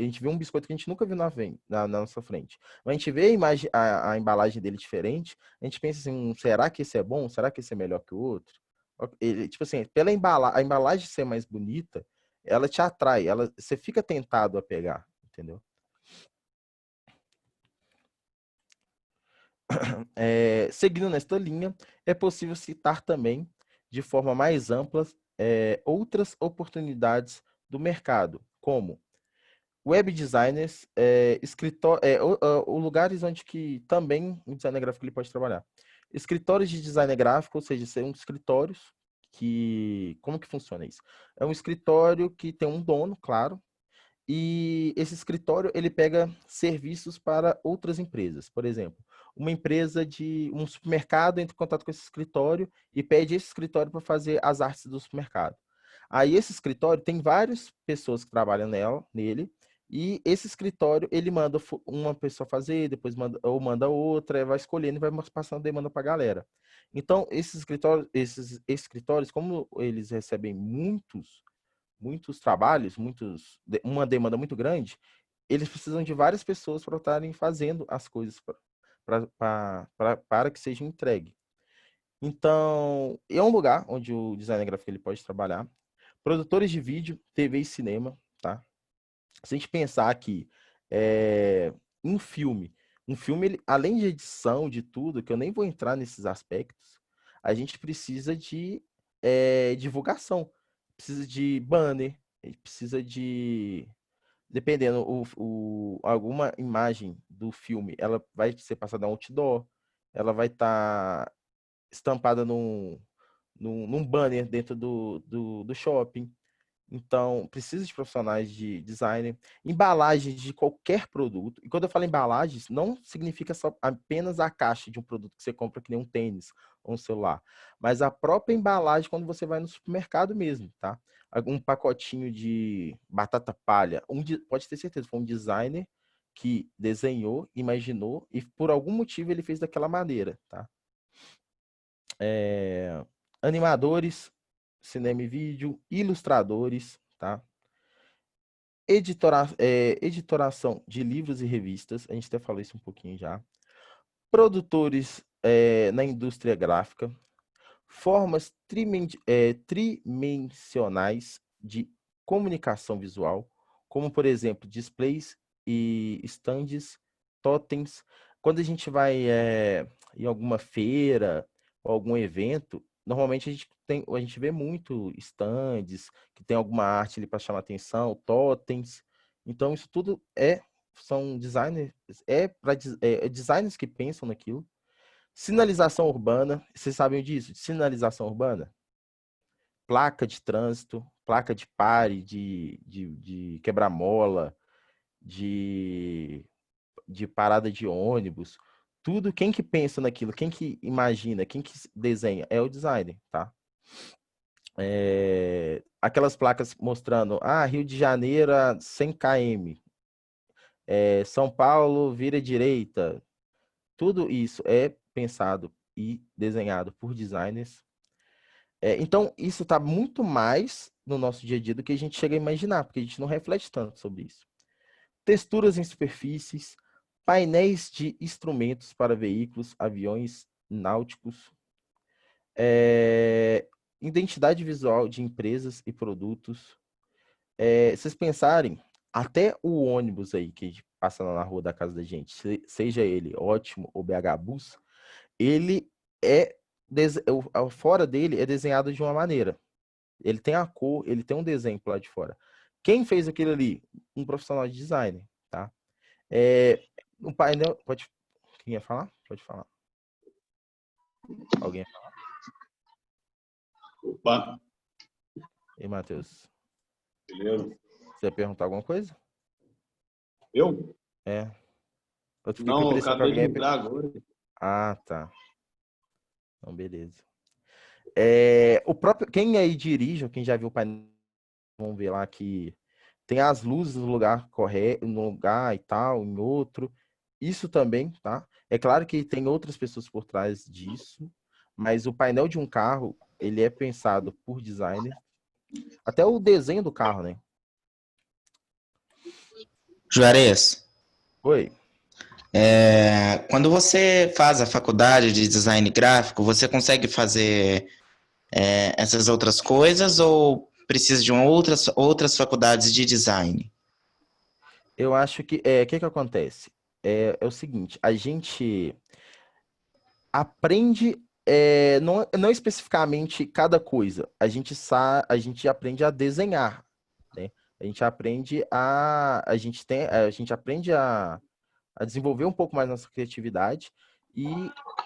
gente vê um biscoito que a gente nunca viu na nossa frente. Mas a gente vê a embalagem dele diferente, a gente pensa assim, será que esse é bom? Será que esse é melhor que o outro? Tipo assim, a embalagem ser mais bonita, ela te atrai, você fica tentado a pegar, entendeu? Seguindo nesta linha, é possível citar também, de forma mais ampla, outras oportunidades do mercado, como web designers, lugares onde que também o designer gráfico ele pode trabalhar. Escritórios de design gráfico, ou seja, são escritórios como que funciona isso? É um escritório que tem um dono, claro, e esse escritório, ele pega serviços para outras empresas. Por exemplo, uma empresa de um supermercado entra em contato com esse escritório e pede esse escritório para fazer as artes do supermercado. Aí esse escritório tem várias pessoas que trabalham nele, e esse escritório, ele manda uma pessoa fazer, depois manda outra, vai escolhendo e vai passando demanda para a galera. Então, esses escritórios, como eles recebem muitos trabalhos, uma demanda muito grande, eles precisam de várias pessoas para estarem fazendo as coisas para que seja entregue. Então, é um lugar onde o designer gráfico ele pode trabalhar. Produtores de vídeo, TV e cinema, tá? Se a gente pensar aqui um filme, ele, além de edição, de tudo, que eu nem vou entrar nesses aspectos, a gente precisa de divulgação, precisa de banner, a gente precisa de, dependendo, alguma imagem do filme, ela vai ser passada no outdoor, ela vai estar estampada num banner dentro do shopping. Então, precisa de profissionais de design, embalagens de qualquer produto. E quando eu falo embalagens, não significa só apenas a caixa de um produto que você compra, que nem um tênis ou um celular, mas a própria embalagem quando você vai no supermercado mesmo, tá? um pacotinho de batata palha. Pode ter certeza, foi um designer que desenhou, imaginou e por algum motivo ele fez daquela maneira, tá? Animadores, cinema e vídeo, ilustradores, tá? Editoração de livros e revistas, a gente até falou isso um pouquinho já. Produtores na indústria gráfica, formas tridimensionais de comunicação visual, como, por exemplo, displays e stands, totens. Quando a gente vai em alguma feira ou algum evento, normalmente a gente vê muito stands, que tem alguma arte ali para chamar atenção, totens. Então, isso tudo são designers, designers que pensam naquilo. Sinalização urbana, vocês sabem disso? Sinalização urbana? Placa de trânsito, placa de pare, de quebra-mola, de parada de ônibus. Tudo, quem que pensa naquilo, quem que imagina, quem que desenha, é o designer, tá? Aquelas placas mostrando, Rio de Janeiro a 100 km, São Paulo vira direita. Tudo isso é pensado e desenhado por designers. Então, isso está muito mais no nosso dia a dia do que a gente chega a imaginar, porque a gente não reflete tanto sobre isso. Texturas em superfícies, painéis de instrumentos para veículos, aviões, náuticos, identidade visual de empresas e produtos. Vocês pensarem, até o ônibus aí que passa lá na rua da casa da gente, seja ele Ótimo ou BH Bus, ele fora dele é desenhado de uma maneira. Ele tem a cor, ele tem um desenho lá de fora. Quem fez aquilo ali? Um profissional de design, tá? Um painel... Quem ia falar? Pode falar. Alguém ia falar? Opa! E Matheus? Beleza? Você ia perguntar alguma coisa? Eu? Eu fiquei Não, eu parecendo que acabei de alguém ia entrar agora. Ah, tá. Então, beleza. Quem aí dirige, ou quem já viu o painel, vão ver lá que tem as luzes no lugar correto, no lugar e tal, em outro. Isso também, tá? É claro que tem outras pessoas por trás disso, mas o painel de um carro, ele é pensado por designer. Até o desenho do carro, né? Juarez, Oi. quando você faz a faculdade de design gráfico, você consegue fazer essas outras coisas ou precisa de outras faculdades de design? Eu acho que... O que acontece? É o seguinte, a gente aprende... não especificamente cada coisa. A gente aprende a desenhar, né? A gente aprende a desenvolver um pouco mais nossa criatividade e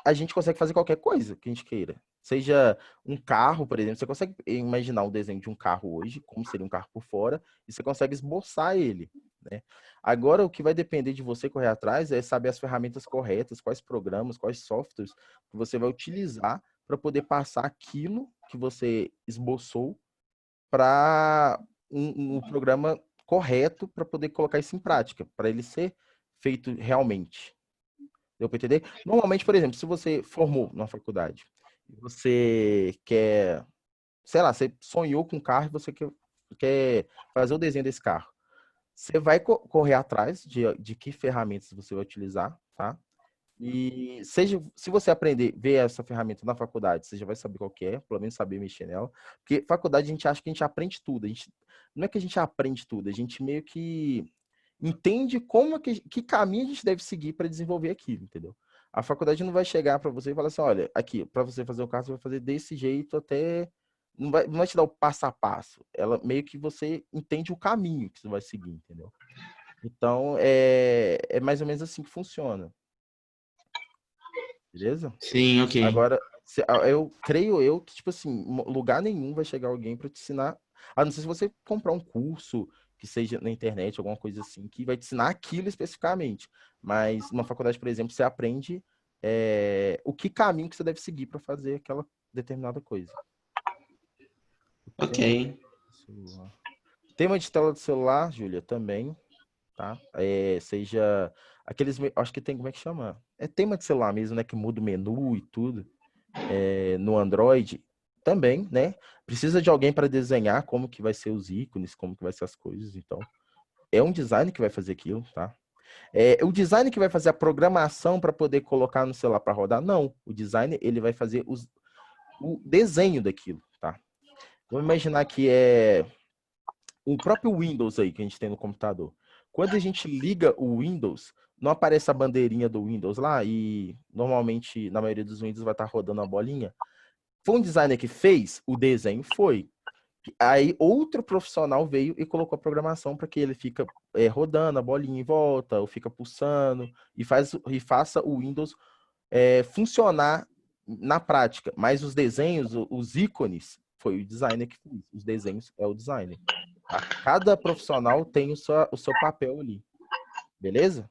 a gente consegue fazer qualquer coisa que a gente queira. Seja um carro, por exemplo, você consegue imaginar o desenho de um carro hoje, como seria um carro por fora, e você consegue esboçar ele, né? Agora, o que vai depender de você correr atrás é saber as ferramentas corretas, quais programas, quais softwares que você vai utilizar para poder passar aquilo que você esboçou para um programa correto para poder colocar isso em prática, para ele ser feito realmente. Deu para entender? Normalmente, por exemplo, se você formou na faculdade, você quer, sei lá, você sonhou com um carro e você quer fazer o desenho desse carro. Você vai correr atrás de que ferramentas você vai utilizar, tá? E se você aprender, ver essa ferramenta na faculdade, você já vai saber qual que é, pelo menos saber mexer nela. Porque faculdade a gente acha que a gente aprende tudo. Não é que a gente aprende tudo, a gente meio que entende que caminho a gente deve seguir para desenvolver aquilo, entendeu? A faculdade não vai chegar para você e falar assim, olha, aqui, para você fazer o carro, você vai fazer desse jeito até... Não vai te dar o passo a passo. Ela meio que você entende o caminho que você vai seguir, entendeu? Então, é mais ou menos assim que funciona. Beleza? Sim, ok. Agora, eu creio que, tipo assim, lugar nenhum vai chegar alguém para te ensinar. A não ser se você comprar um curso que seja na internet, alguma coisa assim, que vai te ensinar aquilo especificamente. Mas numa faculdade, por exemplo, você aprende o que caminho que você deve seguir para fazer aquela determinada coisa. Ok. celular. Tema de tela do celular, Júlia, também, tá? Seja aqueles, acho que tem, como é que chama? É tema de celular mesmo, né? Que muda o menu e tudo. No Android também, né? Precisa de alguém para desenhar como que vai ser os ícones, como que vai ser as coisas. Então, é um design que vai fazer aquilo, tá? O design que vai fazer a programação para poder colocar no celular para rodar? Não. O design, ele vai fazer o desenho daquilo, tá? Vamos imaginar que o próprio Windows aí que a gente tem no computador. Quando a gente liga o Windows, não aparece a bandeirinha do Windows lá e normalmente na maioria dos Windows vai estar rodando a bolinha. Foi um designer que fez? O desenho foi. Aí outro profissional veio e colocou a programação para que ele fica rodando a bolinha em volta, ou fica pulsando e faça o Windows funcionar na prática. Mas os desenhos, os ícones, foi o designer que fez. Os desenhos é o designer. Tá? Cada profissional tem o seu papel ali. Beleza?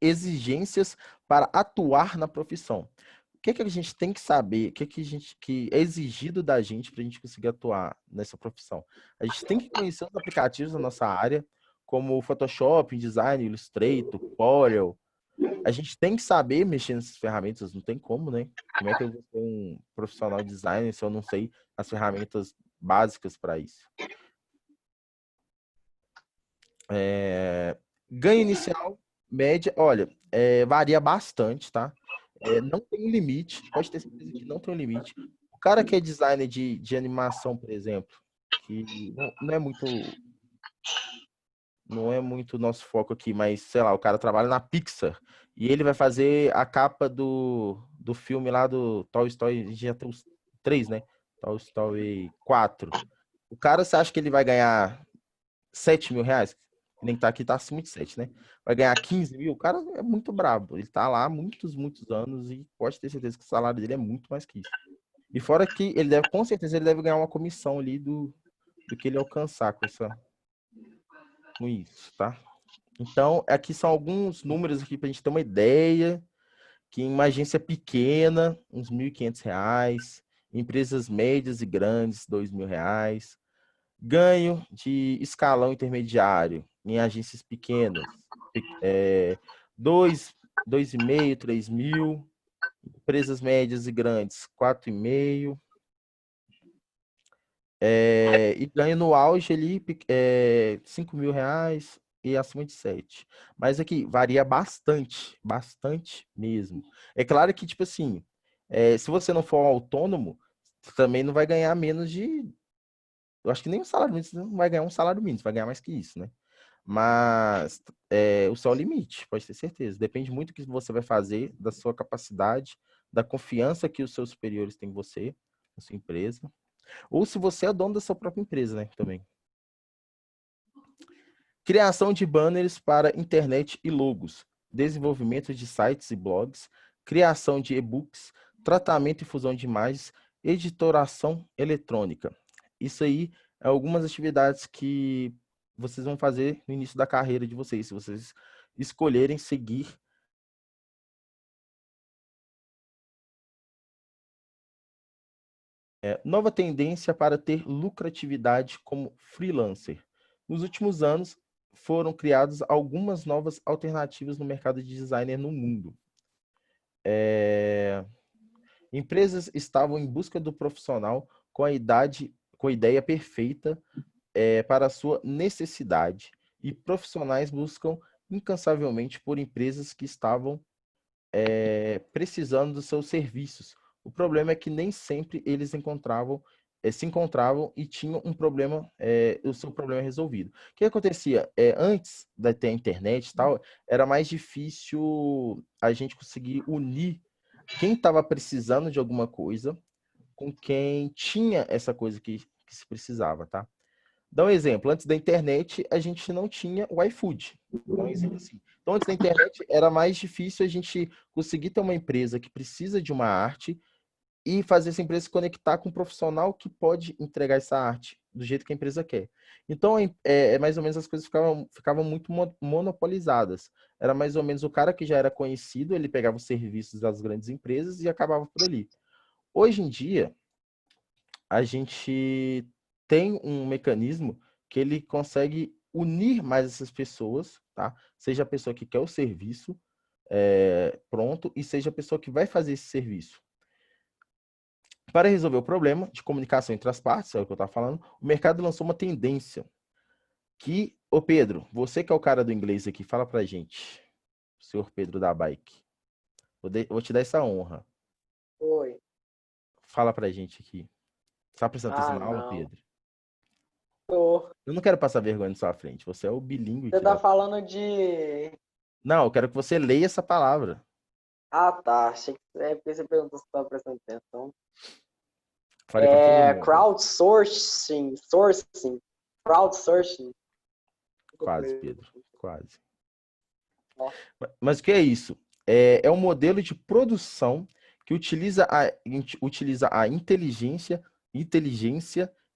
Exigências para atuar na profissão. O que a gente tem que saber? O que é exigido da gente para a gente conseguir atuar nessa profissão? A gente tem que conhecer os aplicativos da nossa área, como o Photoshop, InDesign, Illustrator, Corel. A gente tem que saber mexer nessas ferramentas, não tem como, né? Como é que eu vou ser um profissional de designer se eu não sei as ferramentas básicas para isso? Ganho inicial, média, olha, varia bastante, tá? Não tem um limite, pode ter certeza que não tem um limite. O cara que é designer de animação, por exemplo, que não é muito nosso foco aqui, mas, sei lá, o cara trabalha na Pixar e ele vai fazer a capa do filme lá do Toy Story, a gente já tem os 3, né? Toy Story 4. O cara, você acha que ele vai ganhar 7 mil reais? Nem tá aqui, tá acima de 7, né? Vai ganhar 15 mil? O cara é muito brabo. Ele tá lá há muitos, muitos anos e pode ter certeza que o salário dele é muito mais que isso. E fora que ele deve, com certeza, ele deve ganhar uma comissão ali do que ele alcançar com isso, tá? Então, aqui são alguns números aqui pra gente ter uma ideia, que em uma agência pequena, uns R$ 1.500, empresas médias e grandes, R$ 2.000, ganho de escalão intermediário em agências pequenas, 2,5, 3 mil, empresas médias e grandes, 4,5, e ganho no auge ali, R$ 5.000 e acima de 7. Mas aqui, varia bastante, bastante mesmo. É claro que, tipo assim, se você não for autônomo, você também não vai ganhar menos de... Eu acho que nem o salário mínimo, você não vai ganhar um salário mínimo, você vai ganhar mais que isso, né? Mas o céu é o limite, pode ter certeza. Depende muito do que você vai fazer, da sua capacidade, da confiança que os seus superiores têm em você, na sua empresa. Ou se você é dono da sua própria empresa, né? Também. Criação de banners para internet e logos. Desenvolvimento de sites e blogs. Criação de e-books. Tratamento e fusão de imagens. Editoração eletrônica. Isso aí é algumas atividades que vocês vão fazer no início da carreira de vocês, se vocês escolherem seguir nova tendência para ter lucratividade como freelancer. Nos últimos anos, foram criadas algumas novas alternativas no mercado de designer no mundo. Empresas estavam em busca do profissional com a ideia perfeita para a sua necessidade, e profissionais buscam incansavelmente por empresas que estavam precisando dos seus serviços. O problema é que nem sempre eles se encontravam e tinham um problema, o seu problema resolvido. O que acontecia? Antes de ter a internet e tal, era mais difícil a gente conseguir unir quem estava precisando de alguma coisa com quem tinha essa coisa que se precisava, tá? Dá um exemplo, antes da internet, a gente não tinha o iFood. Dá um exemplo assim. Então, antes da internet, era mais difícil a gente conseguir ter uma empresa que precisa de uma arte e fazer essa empresa se conectar com um profissional que pode entregar essa arte do jeito que a empresa quer. Então, mais ou menos as coisas ficavam muito monopolizadas. Era mais ou menos o cara que já era conhecido, ele pegava os serviços das grandes empresas e acabava por ali. Hoje em dia, a gente tem um mecanismo que ele consegue unir mais essas pessoas, tá? Seja a pessoa que quer o serviço pronto e seja a pessoa que vai fazer esse serviço. Para resolver o problema de comunicação entre as partes, é o que eu estava falando, o mercado lançou uma tendência que, ô Pedro, você que é o cara do inglês aqui, fala pra gente, senhor Pedro da Bike. Vou te dar essa honra. Oi. Fala pra gente aqui. Você tá prestando atenção na aula, Não. Pedro? Tô. Eu não quero passar vergonha na sua frente. Você é o bilíngue Você aqui, tá ó. falando de... Não, eu quero que você leia essa palavra. Ah, tá. Achei que porque você perguntou se eu tava prestando atenção. Falei pra todo mundo. Crowdsourcing. Crowdsourcing. Quase, Pedro. Quase. Ó. Mas o que é isso? É um modelo de produção que utiliza a inteligência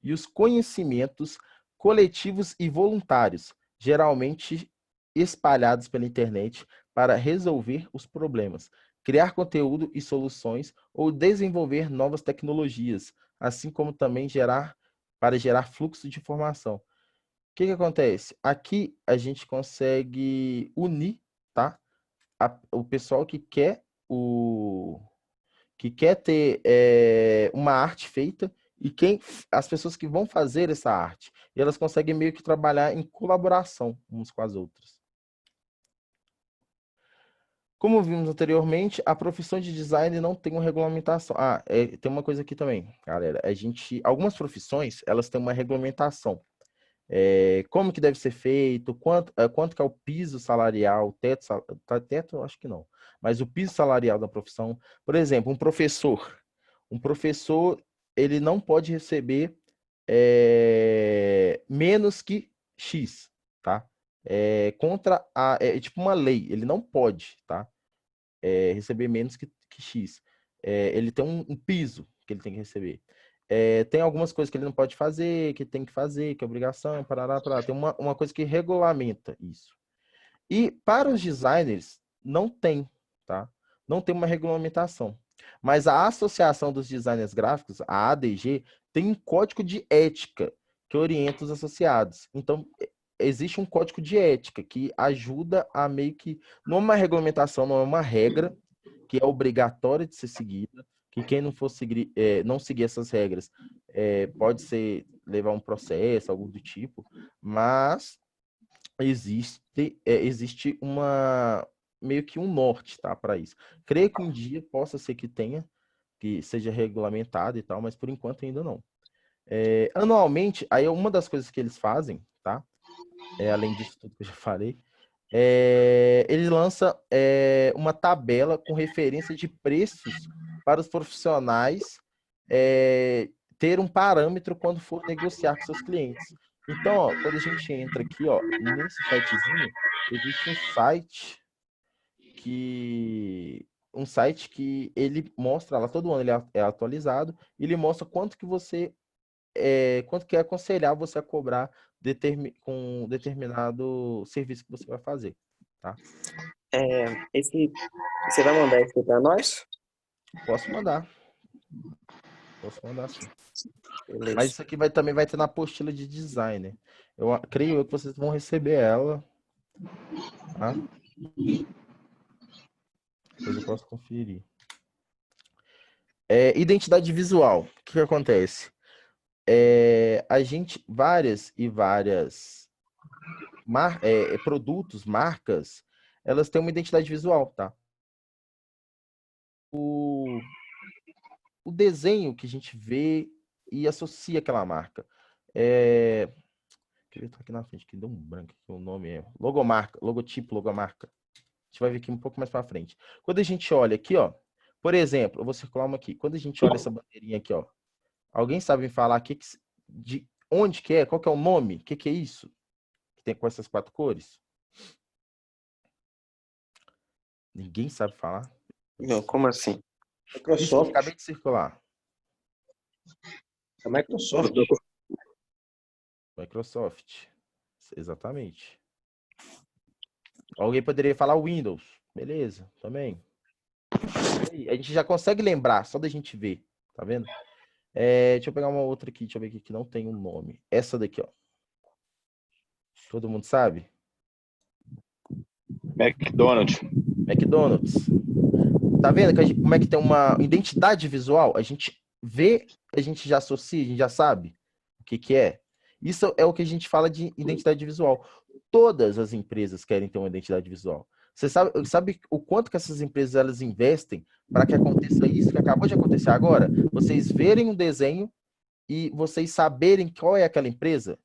e os conhecimentos coletivos e voluntários, geralmente espalhados pela internet, para resolver os problemas, criar conteúdo e soluções ou desenvolver novas tecnologias, assim como também para gerar fluxo de informação. O que acontece? Aqui a gente consegue unir, tá? O pessoal que quer ter uma arte feita e as pessoas que vão fazer essa arte. E elas conseguem meio que trabalhar em colaboração umas com as outras. Como vimos anteriormente, a profissão de design não tem uma regulamentação. Tem uma coisa aqui também, galera. Algumas profissões, elas têm uma regulamentação. Como que deve ser feito, quanto que é o piso salarial, teto, eu acho que não, mas o piso salarial da profissão. Por exemplo, um professor, ele não pode receber menos que X, tá? É tipo uma lei, ele não pode, tá? Receber menos que X. Ele tem um piso que ele tem que receber. Tem algumas coisas que ele não pode fazer, que tem que fazer, que é obrigação, parará. Tem uma coisa que regulamenta isso. E para os designers, não tem, tá? Não tem uma regulamentação. Mas a Associação dos Designers Gráficos, a ADG, tem um código de ética que orienta os associados. Então, existe um código de ética que ajuda a meio que... Não é uma regulamentação, não é uma regra que é obrigatória de ser seguida, que quem não for seguir, não seguir essas regras pode levar um processo, algo do tipo, mas existe meio que um norte, tá, para isso. Creio que um dia possa ser que seja regulamentado e tal, mas por enquanto ainda não. Anualmente, aí uma das coisas que eles fazem, tá? Além disso tudo que eu já falei, ele lança uma tabela com referência de preços para os profissionais ter um parâmetro quando for negociar com seus clientes. Então, ó, quando a gente entra aqui, ó, nesse sitezinho, existe um site que ele mostra lá, todo ano ele é atualizado, e ele mostra quanto que é aconselhável você a cobrar com determinado serviço que você vai fazer, tá? Você vai mandar isso para nós? Posso mandar sim. Beleza. Mas isso aqui também vai ter na apostila de design, né? Creio eu que vocês vão receber ela, tá? Depois eu posso conferir. Identidade visual. O que acontece? Várias produtos, marcas, elas têm uma identidade visual, tá? O desenho que a gente vê e associa aquela marca. Deixa eu ver aqui na frente, que deu um branco aqui, o nome é logomarca, logotipo, logomarca. A gente vai ver aqui um pouco mais para frente. Quando a gente olha aqui, ó, por exemplo, eu vou circular uma aqui. Quando a gente olha essa bandeirinha aqui, ó, alguém sabe me falar de onde que é? Qual que é o nome? O que é isso? Que tem com essas 4 cores? Ninguém sabe falar? Não, como assim? Isso que eu Microsoft. acabei de circular. A Microsoft. Microsoft. Exatamente. Alguém poderia falar Windows. Beleza, também. A gente já consegue lembrar, só da gente ver, tá? Tá vendo? Deixa eu pegar uma outra aqui, deixa eu ver aqui que não tem um nome. Essa daqui, ó. Todo mundo sabe? McDonald's. McDonald's. Tá vendo como é que tem uma identidade visual? A gente vê, a gente já associa, a gente já sabe o que que é. Isso é o que a gente fala de identidade visual. Todas as empresas querem ter uma identidade visual. Você sabe o quanto que essas empresas elas investem para que aconteça isso que acabou de acontecer agora? Vocês verem um desenho e vocês saberem qual é aquela empresa,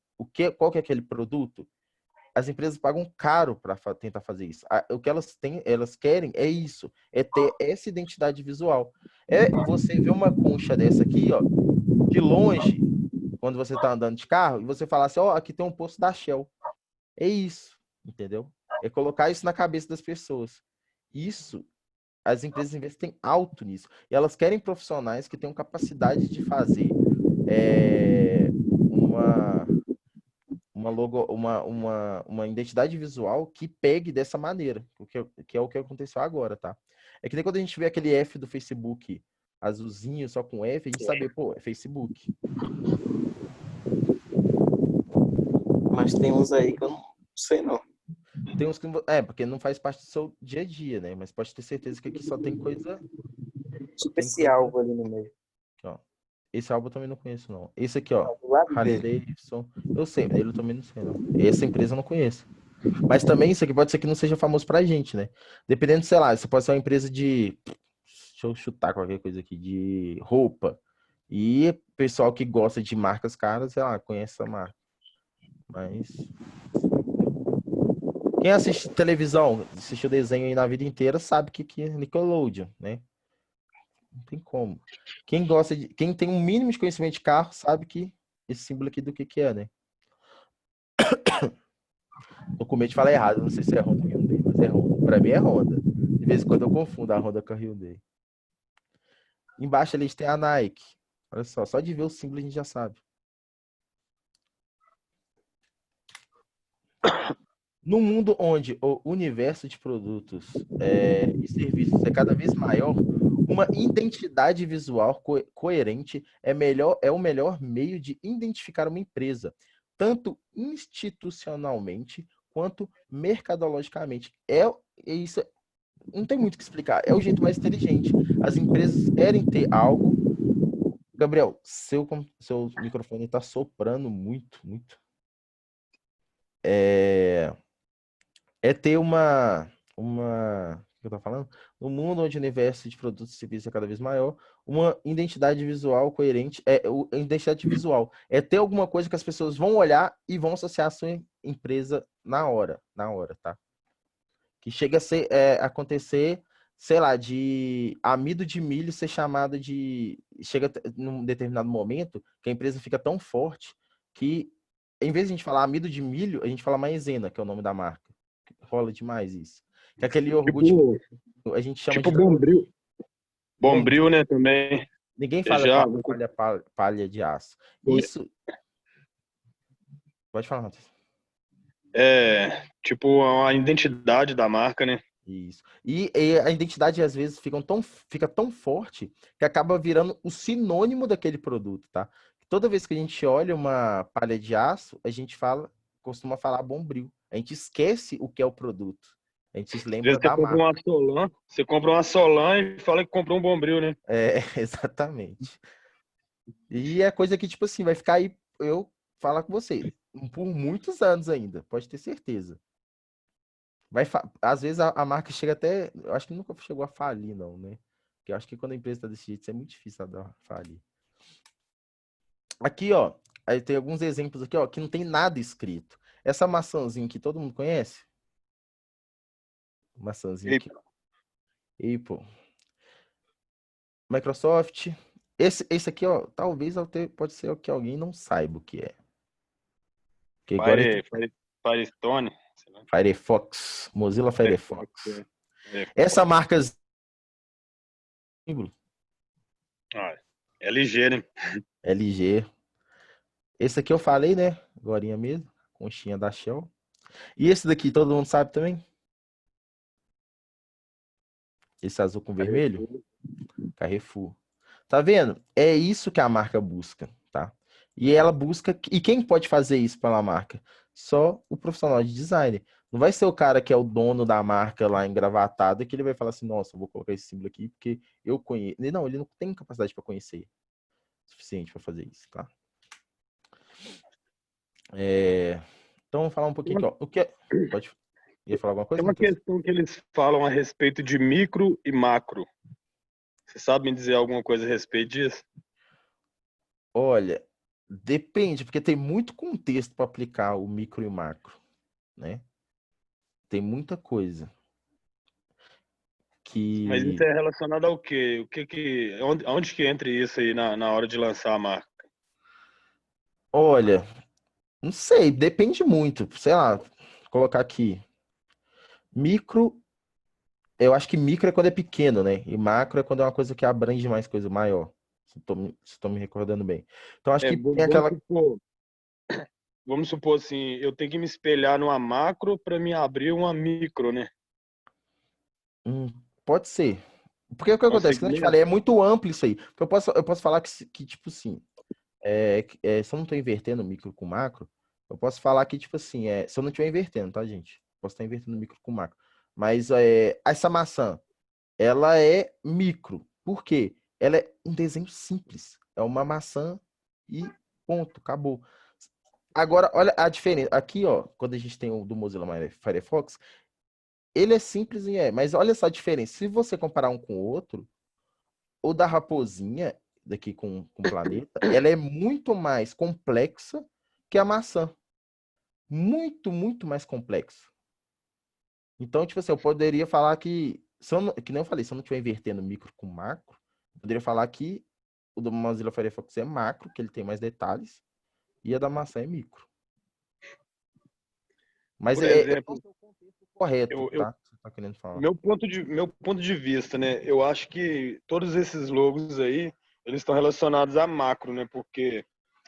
qual que é aquele produto. As empresas pagam caro para tentar fazer isso. O que elas querem é isso, é ter essa identidade visual. É você ver uma concha dessa aqui, ó, de longe, quando você está andando de carro, e você falar assim, ó, aqui tem um posto da Shell. É isso, entendeu? É colocar isso na cabeça das pessoas. Isso, as empresas investem alto nisso. E elas querem profissionais que tenham capacidade de fazer uma identidade visual que pegue dessa maneira, que é o que aconteceu agora, tá? É que nem quando a gente vê aquele F do Facebook azulzinho, só com F, a gente sabe, pô, é Facebook. Mas tem uns aí que eu não sei, não. Tem uns que porque não faz parte do seu dia a dia, né? Mas pode ter certeza que aqui só tem coisa... Tipo esse alvo ali no meio. Aqui, ó. Esse álbum eu também não conheço, não. Esse aqui, ó, Do lado Harley dele. Davidson, eu sei, mas ele eu também não sei, não. Essa empresa eu não conheço. Mas também isso aqui pode ser que não seja famoso pra gente, né? Dependendo, sei lá, você pode ser uma empresa de... Deixa eu chutar qualquer coisa aqui, de roupa. E pessoal que gosta de marcas caras, sei lá, conhece essa marca. Mas... Quem assiste televisão, assistiu desenho aí na vida inteira, sabe que é Nickelodeon, né? Não tem como. Quem tem um mínimo de conhecimento de carro, sabe que esse símbolo aqui do que é, né? Tô com medo de falar errado, não sei se é Honda ou Hyundai, mas é Honda. Pra mim é Honda. De vez em quando eu confundo a Honda com a Hyundai. Embaixo ali tem a Nike. Olha só de ver o símbolo a gente já sabe. No mundo onde o universo de produtos e serviços é cada vez maior, uma identidade visual coerente é o melhor meio de identificar uma empresa, tanto institucionalmente quanto mercadologicamente. Isso não tem muito o que explicar, é o jeito mais inteligente. As empresas querem ter algo. Gabriel, seu microfone está soprando muito, muito. Ter o que eu tô falando? No mundo onde o universo de produtos e serviços é cada vez maior, uma identidade visual coerente, identidade visual é ter alguma coisa que as pessoas vão olhar e vão associar a sua empresa na hora, tá? Que chega a acontecer, sei lá, de amido de milho ser chamado de... Chega num determinado momento que a empresa fica tão forte que, em vez de a gente falar amido de milho, a gente fala maisena, que é o nome da marca. Rola demais isso. Que é aquele iogurte a gente chama Tipo de... Bombril. Bombril, né, também. Ninguém fala Já. palha de aço. Isso... Pode falar, Matheus. Tipo a identidade da marca, né? Isso. E a identidade, às vezes, fica tão forte que acaba virando o sinônimo daquele produto, tá? Toda vez que a gente olha uma palha de aço, a gente costuma falar Bombril. A gente esquece o que é o produto. A gente se lembra da marca. Você compra uma Solan e fala que comprou um Bombril, né? Exatamente. E é coisa que, tipo assim, vai ficar aí, eu falar com você, por muitos anos ainda, pode ter certeza. Às vezes a marca chega até... Eu acho que nunca chegou a falir, não, né? Porque eu acho que quando a empresa está desse jeito, é muito difícil ela falir. Aqui, ó. Aí tem alguns exemplos aqui, ó, que não tem nada escrito. Essa maçãzinha que todo mundo conhece? Maçãzinha aqui. Apple. Microsoft. Esse aqui, ó, talvez pode ser o que alguém não saiba o que é. Porque agora Firestone. Firefox. Mozilla Firefox. Essa marca... LG, né? LG. Esse aqui eu falei, né? Agorinha mesmo. Conchinha da Shell. E esse daqui, todo mundo sabe também? Esse azul com vermelho? Carrefour. Tá vendo? É isso que a marca busca, tá? E ela busca. E quem pode fazer isso pela marca? Só o profissional de design. Não vai ser o cara que é o dono da marca lá engravatado que ele vai falar assim, nossa, eu vou colocar esse símbolo aqui porque eu conheço. Não, ele não tem capacidade para conhecer o suficiente para fazer isso, tá? Então, vamos falar um pouquinho aqui, ó. O que é... Pode... Ia falar alguma coisa, Tem uma Matheus? questão que eles falam a respeito de micro e macro. Você sabe me dizer alguma coisa a respeito disso? Olha, depende, porque tem muito contexto para aplicar o micro e o macro, né? Tem muita coisa Mas isso que... é relacionado ao quê? Onde que entra isso aí na hora de lançar a marca? Olha, não sei, depende muito. Sei lá, colocar aqui. Micro, eu acho que micro é quando é pequeno, né? E macro é quando é uma coisa que abrange mais coisa maior. Se tô me recordando bem. Então, acho É, que tem vamos aquela... supor, vamos supor assim, eu tenho que me espelhar numa macro para me abrir uma micro, né? Pode ser. Porque o que É um acontece? Como eu te segmento? falei, é muito amplo isso aí. Porque eu posso falar que tipo assim, se eu não estou invertendo micro com macro, eu posso falar que, tipo assim, se eu não estiver invertendo, tá, gente? Posso estar invertendo micro com macro. Mas essa maçã, ela é micro. Por quê? Ela é um desenho simples. É uma maçã e ponto, acabou. Agora, olha a diferença. Aqui, ó, quando a gente tem o do Mozilla Firefox, ele é simples mas olha só a diferença. Se você comparar um com o outro, o da raposinha, daqui com o planeta, ela é muito mais complexa que a maçã. Muito, muito mais complexa. Então, tipo assim, eu poderia falar que, que nem eu falei, se eu não estiver invertendo micro com macro, eu poderia falar que o do Mozilla Firefox é macro, que ele tem mais detalhes, e a da maçã é micro. Mas Por é exemplo, o contexto correto, eu, tá? Que você tá querendo falar. meu ponto de vista, né? Eu acho que todos esses logos aí, eles estão relacionados a macro, né? Porque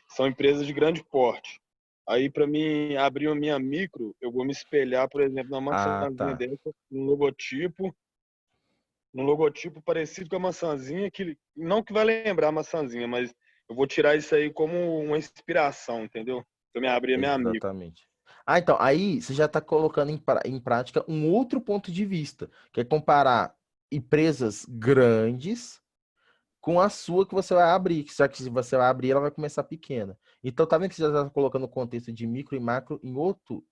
são empresas de grande porte. Aí, para mim abrir a minha micro, eu vou me espelhar, por exemplo, numa Ah, maçãzinha tá. dessa, num logotipo parecido com a maçãzinha, que não que vai lembrar a maçãzinha, mas eu vou tirar isso aí como uma inspiração, entendeu? Para me abrir a minha micro. Exatamente. Ah, então, aí você já está colocando em prática um outro ponto de vista, que é comparar empresas grandes com a sua que você vai abrir, que já que se você vai abrir, ela vai começar pequena. Então, tá vendo que você já está colocando o contexto de micro e macro em outro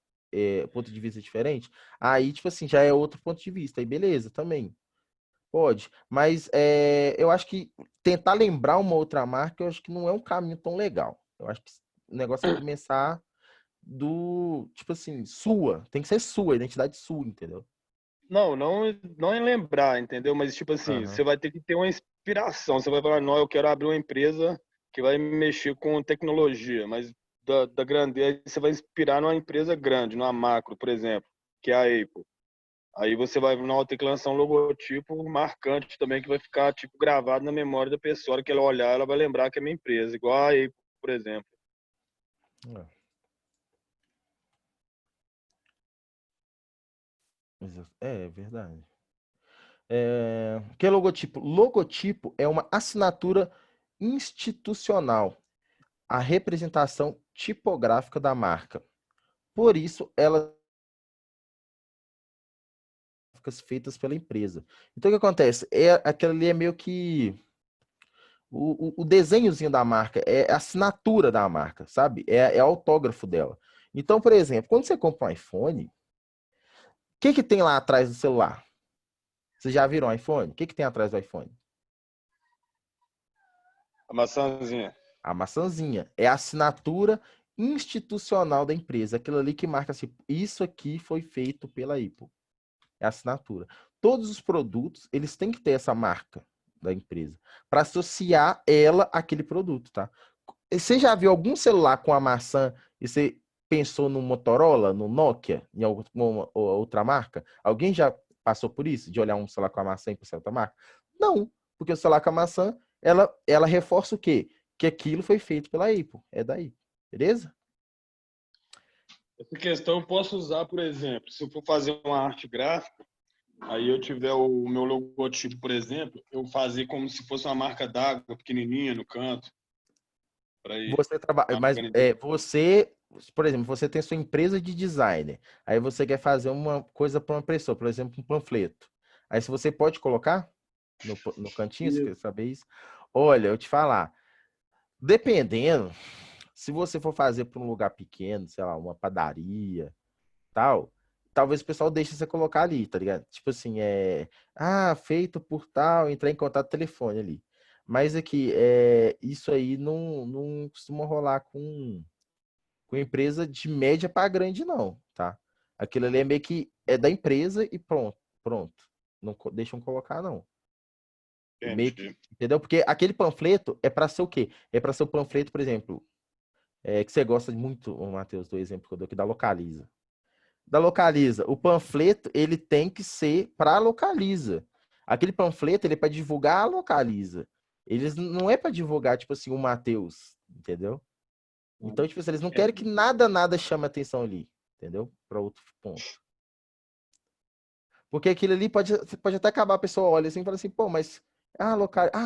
ponto de vista diferente? Aí, tipo assim, já é outro ponto de vista. Aí, beleza, também. Pode. Mas eu acho que tentar lembrar uma outra marca, eu acho que não é um caminho tão legal. Eu acho que o negócio é começar tipo assim, sua. Tem que ser sua, identidade sua, entendeu? Não é lembrar, entendeu? Mas, tipo assim, Aham. você vai ter que ter uma inspiração. Você vai falar, não, eu quero abrir uma empresa que vai mexer com tecnologia, mas da grandeza, você vai inspirar numa empresa grande, numa macro, por exemplo, que é a Apple. Aí você vai não, ter que lançar um logotipo marcante também, que vai ficar, tipo, gravado na memória da pessoa. A hora que ela olhar, ela vai lembrar que é minha empresa, igual a Apple, por exemplo. É verdade. Que é logotipo? Logotipo é uma assinatura institucional, a representação tipográfica da marca. Por isso, elas são feitas pela empresa. Então, o que acontece? Aquilo ali é meio que o desenhozinho da marca, é a assinatura da marca, sabe? É autógrafo dela. Então, por exemplo, quando você compra um iPhone, o que tem lá atrás do celular? Vocês já viram um iPhone? O que tem atrás do iPhone? A maçãzinha. A maçãzinha. É a assinatura institucional da empresa. Aquilo ali que marca assim, isso aqui foi feito pela Apple. É a assinatura. Todos os produtos, eles têm que ter essa marca da empresa para associar ela àquele produto, tá? Você já viu algum celular com a maçã e você pensou no Motorola, no Nokia, em alguma outra marca? Alguém já passou por isso? De olhar um celular com a maçã e pensar em outra marca? Não, porque o celular com a maçã, ela reforça o quê? Que aquilo foi feito pela Apple. É daí. Beleza? Essa questão eu posso usar, por exemplo, se eu for fazer uma arte gráfica, aí eu tiver o meu logotipo, por exemplo, eu fazer como se fosse uma marca d'água pequenininha no canto, para ir Você trabalha, mas organizando. você, por exemplo, você tem sua empresa de design, aí você quer fazer uma coisa para uma pessoa, por exemplo, um panfleto. Aí se você pode colocar no cantinho, se quer saber isso. Olha, eu te falar, dependendo, se você for fazer para um lugar pequeno, sei lá, uma padaria, tal, talvez o pessoal deixe você colocar ali, tá ligado? Tipo assim, feito por tal, entrar em contato telefone ali. Mas aqui, isso aí não costuma rolar com empresa de média para grande, não, tá? Aquilo ali é meio que é da empresa e pronto, pronto. Não deixam colocar, não. Meio que, Entendi. entendeu? Porque aquele panfleto é para ser o quê? É para ser o panfleto, por exemplo, que você gosta muito, Matheus, do exemplo que eu dou aqui, da Localiza. Da Localiza, o panfleto, ele tem que ser para a Localiza. Aquele panfleto, ele é para divulgar a Localiza. Eles não é para divulgar, tipo assim, o Matheus, entendeu? Então, tipo assim, eles não querem que nada chame atenção ali, entendeu? Para outro ponto. Porque aquilo ali pode até acabar, a pessoa olha assim e fala assim, pô, mas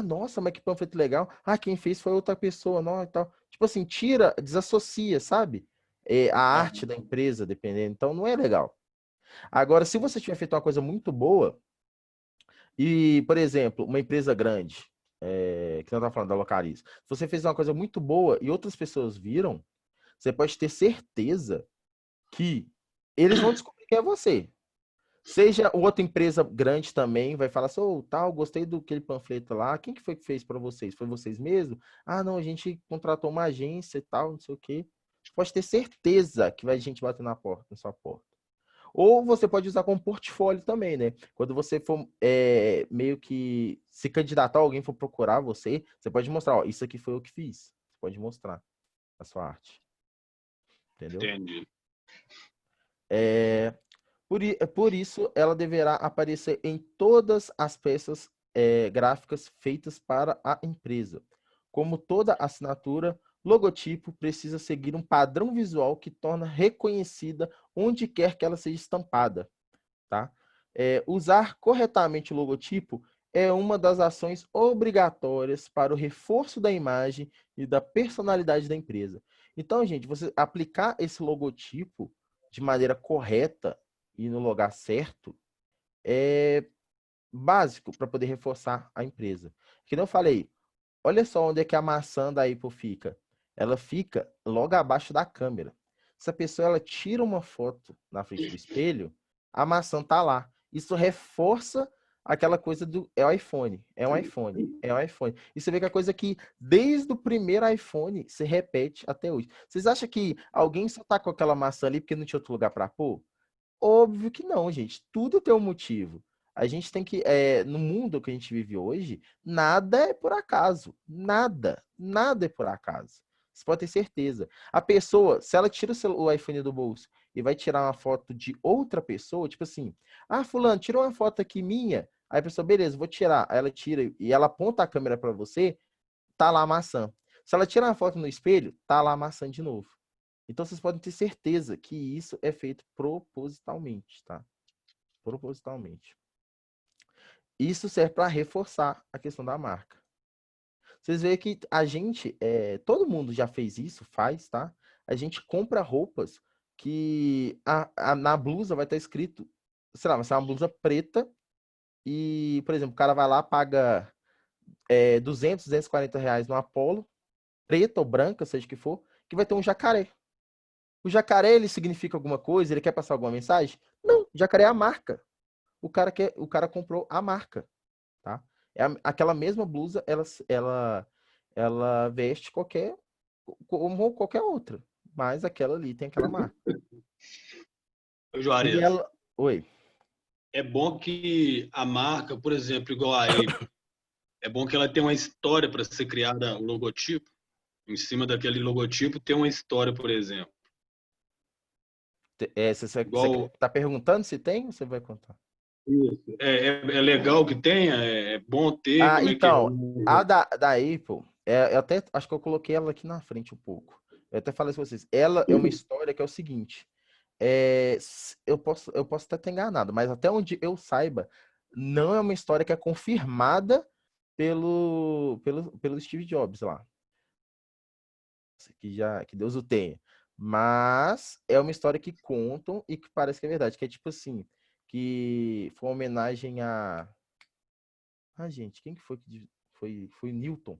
nossa, mas que panfleto legal. Ah, quem fez foi outra pessoa, não, e tal. Tipo assim, tira, desassocia, sabe? A arte da empresa, dependendo. Então, não é legal. Agora, se você tiver feito uma coisa muito boa, e, por exemplo, uma empresa grande, que não tá falando da Localiza, se você fez uma coisa muito boa e outras pessoas viram, você pode ter certeza que eles vão descobrir que é você. Seja outra empresa grande também, vai falar assim, tal, gostei do aquele panfleto lá, quem que foi que fez para vocês? Foi vocês mesmos? Ah, não, a gente contratou uma agência e tal, não sei o quê. Você pode ter certeza que vai gente bater na sua porta. Ou você pode usar como portfólio também, né? Quando você for meio que se candidatar, alguém for procurar você, você pode mostrar, ó, isso aqui foi eu que fiz. Você pode mostrar a sua arte. Entendeu? Entendi. Por isso, ela deverá aparecer em todas as peças gráficas feitas para a empresa. Como toda assinatura, logotipo precisa seguir um padrão visual que torna reconhecida onde quer que ela seja estampada. Tá? Usar corretamente o logotipo é uma das ações obrigatórias para o reforço da imagem e da personalidade da empresa. Então, gente, você aplicar esse logotipo de maneira correta e no lugar certo é básico para poder reforçar a empresa. Que não falei, olha só onde é que a maçã da Apple fica. Ela fica logo abaixo da câmera. Se a pessoa ela tira uma foto na frente do espelho, a maçã tá lá. Isso reforça aquela coisa do é o iPhone, é um iPhone, é um iPhone. E você vê que a coisa que desde o primeiro iPhone se repete até hoje. Vocês acham que alguém só tá com aquela maçã ali porque não tinha outro lugar para pôr? Óbvio que não, gente. Tudo tem um motivo. A gente tem que, no mundo que a gente vive hoje, nada é por acaso. Nada é por acaso. Você pode ter certeza. A pessoa, se ela tira o iPhone do bolso e vai tirar uma foto de outra pessoa, tipo assim, fulano, tirou uma foto aqui minha. Aí a pessoa, beleza, vou tirar. Aí ela tira e ela aponta a câmera para você, tá lá a maçã. Se ela tira uma foto no espelho, tá lá a maçã de novo. Então, vocês podem ter certeza que isso é feito propositalmente, tá? Propositalmente. Isso serve para reforçar a questão da marca. Vocês veem que a gente, todo mundo já fez isso, faz, tá? A gente compra roupas que na blusa vai estar escrito, sei lá, vai ser uma blusa preta e, por exemplo, o cara vai lá, paga 200, 240 reais no Apollo, preta ou branca, seja o que for, que vai ter um jacaré. O jacaré, ele significa alguma coisa? Ele quer passar alguma mensagem? Não, jacaré é a marca. O cara comprou a marca, tá? Aquela mesma blusa, ela veste como qualquer outra, mas aquela ali tem aquela marca. Ô, E Juarez, ela, oi. é bom que a marca, por exemplo, igual a Apple, é bom que ela tenha uma história para ser criada, o logotipo. Em cima daquele logotipo tem uma história, por exemplo. Você Igual tá perguntando se tem ou você vai contar? isso. É legal que tenha, é bom ter, como é que é? Então, a da Apple, eu até acho que eu coloquei ela aqui na frente um pouco. Eu até falei com vocês. Ela é uma história que é o seguinte: eu posso até ter enganado, mas até onde eu saiba, não é uma história que é confirmada pelo Steve Jobs lá. Que Deus o tenha. Mas é uma história que contam e que parece que é verdade, que é tipo assim, que foi uma homenagem a... Ah, gente, quem que foi que... Foi Newton.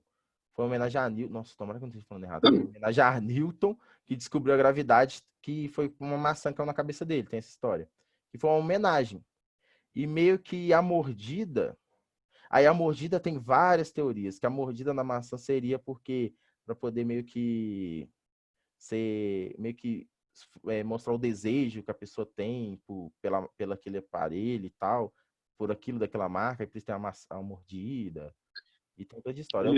Foi uma homenagem a Newton. Nossa, tomara que eu não esteja falando errado. Foi uma homenagem a Newton, que descobriu a gravidade, que foi uma maçã que caiu na cabeça dele. Tem essa história. Que foi uma homenagem. E meio que a mordida... Aí a mordida tem várias teorias, que a mordida na maçã seria porque... para poder meio que mostrar o desejo que a pessoa tem pela aquele aparelho e tal, por aquilo daquela marca, e por isso tem a mordida, e tem toda a história.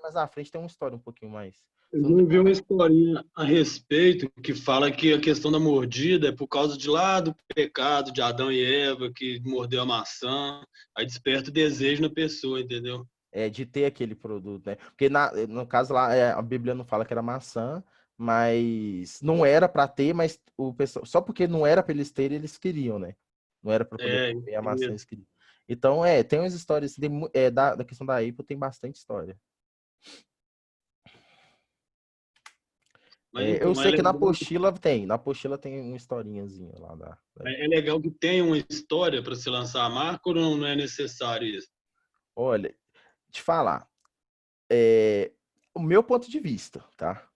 Mais à frente tem uma história um pouquinho mais. Eu vi uma historinha a respeito que fala que a questão da mordida é por causa de lá do pecado de Adão e Eva, que mordeu a maçã, aí desperta o desejo na pessoa, entendeu? De ter aquele produto, né? Porque no caso lá, a Bíblia não fala que era maçã, mas não era para ter, mas o pessoal, só porque não era para eles terem, eles queriam, né? Não era para poder comer a maçã, eles queriam. Então, tem umas histórias, da questão da Apple tem bastante história. Eu sei que na apostila tem uma historinhazinha lá. É legal que tem uma história para se lançar a marca ou não é necessário isso? Olha, te falar, o meu ponto de vista, tá?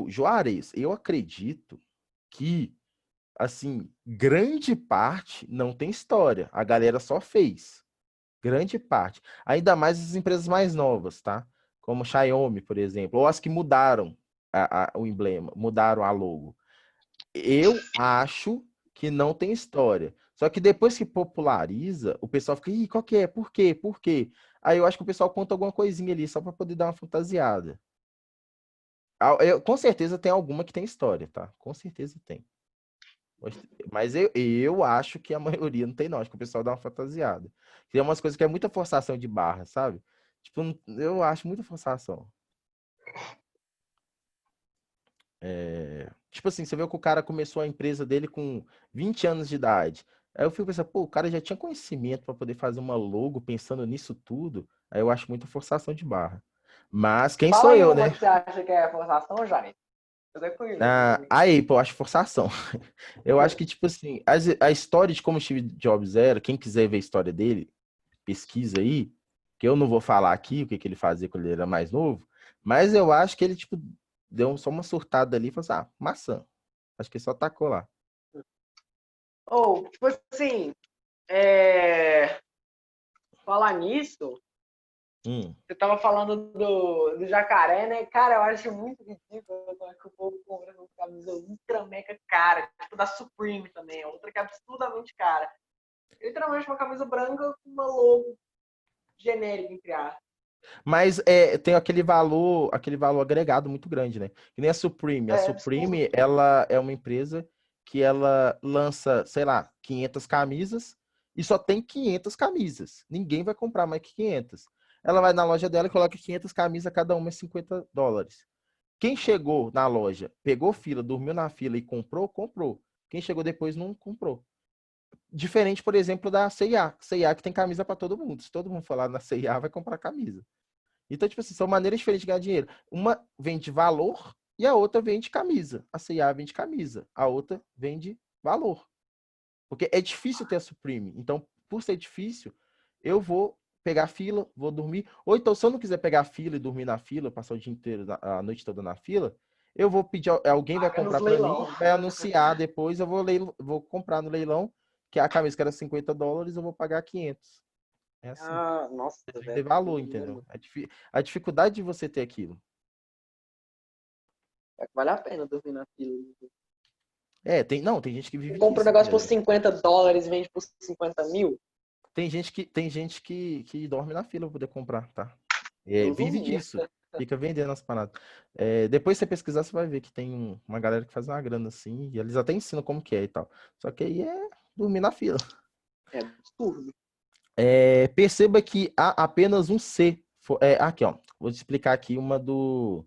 Juarez, eu acredito que, assim, grande parte não tem história. A galera só fez. Grande parte. Ainda mais as empresas mais novas, tá? Como Xiaomi, por exemplo. Ou as que mudaram o emblema, mudaram a logo. Eu acho que não tem história. Só que depois que populariza, o pessoal fica, ih, qual que é? Por quê? Por quê? Aí eu acho que o pessoal conta alguma coisinha ali, só para poder dar uma fantasiada. Com certeza tem alguma que tem história, tá? Com certeza tem. Mas eu acho que a maioria não tem, não. Acho que o pessoal dá uma fantasiada. Tem umas coisas que é muita forçação de barra, sabe? Tipo, eu acho muita forçação. Tipo assim, você vê que o cara começou a empresa dele com 20 anos de idade. Aí eu fico pensando, pô, o cara já tinha conhecimento para poder fazer uma logo pensando nisso tudo. Aí eu acho muita forçação de barra. Mas quem sou eu, né? Você acha que é forçação, Jair? Aí, pô, eu acho forçação. Eu acho que, tipo assim, a história de como o Steve Jobs era, quem quiser ver a história dele, pesquisa aí, que eu não vou falar aqui o que ele fazia quando ele era mais novo, mas eu acho que ele, tipo, deu só uma surtada ali e falou assim, maçã. Acho que ele só tacou lá. Tipo assim, falar nisso, você tava falando do jacaré, né? Cara, eu acho muito ridículo que o povo compra uma camisa ultra mega cara, tipo da Supreme também, outra que é absurdamente cara. Literalmente uma camisa branca com uma logo genérica, entre aspas. Mas tem aquele valor agregado muito grande, né? Que nem a Supreme. A Supreme, ela é uma empresa que ela lança, sei lá, 500 camisas e só tem 500 camisas. Ninguém vai comprar mais que 500. Ela vai na loja dela e coloca 500 camisas, cada uma é $50. Quem chegou na loja, pegou fila, dormiu na fila e comprou, comprou. Quem chegou depois não comprou. Diferente, por exemplo, da C&A. C&A que tem camisa para todo mundo. Se todo mundo for lá na C&A, vai comprar camisa. Então, tipo assim, são maneiras diferentes de ganhar dinheiro. Uma vende valor e a outra vende camisa. A C&A vende camisa, a outra vende valor. Porque é difícil ter a Supreme. Então, por ser difícil, eu vou pegar fila, vou dormir. Ou então, se eu não quiser pegar fila e dormir na fila, passar o dia inteiro, a noite toda na fila, eu vou pedir, alguém vai comprar para mim, vai anunciar depois, eu vou comprar no leilão, que a camisa que era $50, eu vou pagar 500. É assim. Nossa, tem valor, entendeu? A dificuldade de você ter aquilo. Vale a pena dormir na fila. Tem gente que vive compra um negócio por $50 e vende por 50 mil. Tem gente que dorme na fila para poder comprar, tá? Vive disso. Fica vendendo as paradas. Depois você pesquisar, você vai ver que tem uma galera que faz uma grana assim, e eles até ensinam como que é e tal. Só que aí é dormir na fila. É absurdo. Perceba que há apenas um C. Aqui, ó. Vou te explicar aqui uma do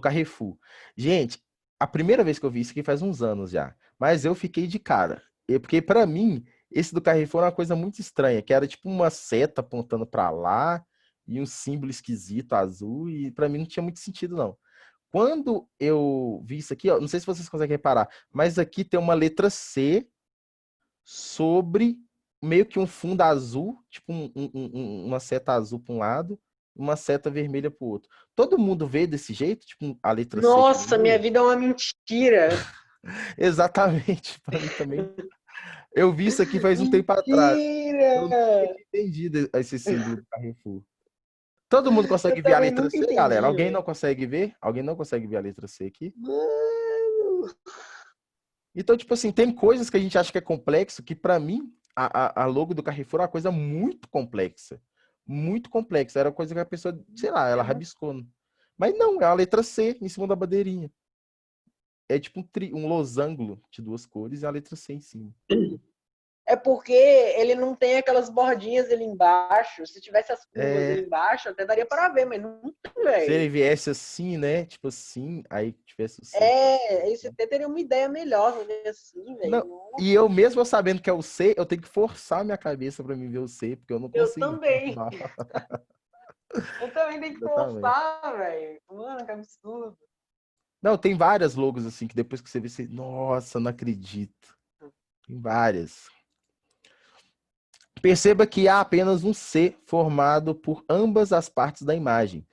Carrefour. Gente, a primeira vez que eu vi isso aqui faz uns anos já, mas eu fiquei de cara. Porque para mim, esse do Carrefour era uma coisa muito estranha, que era tipo uma seta apontando para lá e um símbolo esquisito azul, e para mim não tinha muito sentido, não. Quando eu vi isso aqui, ó, não sei se vocês conseguem reparar, mas aqui tem uma letra C sobre meio que um fundo azul, tipo uma seta azul para um lado, uma seta vermelha para o outro. Todo mundo vê desse jeito, tipo a letra C aqui no Nossa, minha meio? vida é uma mentira. Exatamente, para mim também. Eu vi isso aqui faz um tempo atrás. Eu nunca Mentira! tinha entendido esse símbolo do Carrefour. Todo mundo consegue Eu ver a também letra nunca C, galera? entendi, Alguém não velho. consegue ver? Alguém não consegue ver a letra C aqui? Mano. Então, tipo assim, tem coisas que a gente acha que é complexo, que pra mim, a logo do Carrefour é uma coisa muito complexa. Muito complexa. Era uma coisa que a pessoa, sei lá, ela rabiscou. Mas não, é a letra C em cima da bandeirinha. É tipo um losango de duas cores e a letra C em cima. É porque ele não tem aquelas bordinhas ali embaixo. Se tivesse as curvas ali É, embaixo, até daria para ver, mas não tem, se ele velho. viesse assim, né? Tipo assim, aí tivesse o C. Aí você até teria uma ideia melhor, ver assim, Não, velho. e eu mesmo sabendo que é o C, eu tenho que forçar minha cabeça pra mim ver o C, porque eu não Eu consigo. também. Eu também tenho que Exatamente. forçar, velho. Mano, que absurdo. Não, tem várias logos assim que depois que você vê, você, nossa, não acredito. Tem várias. Perceba que há apenas um C formado por ambas as partes da imagem.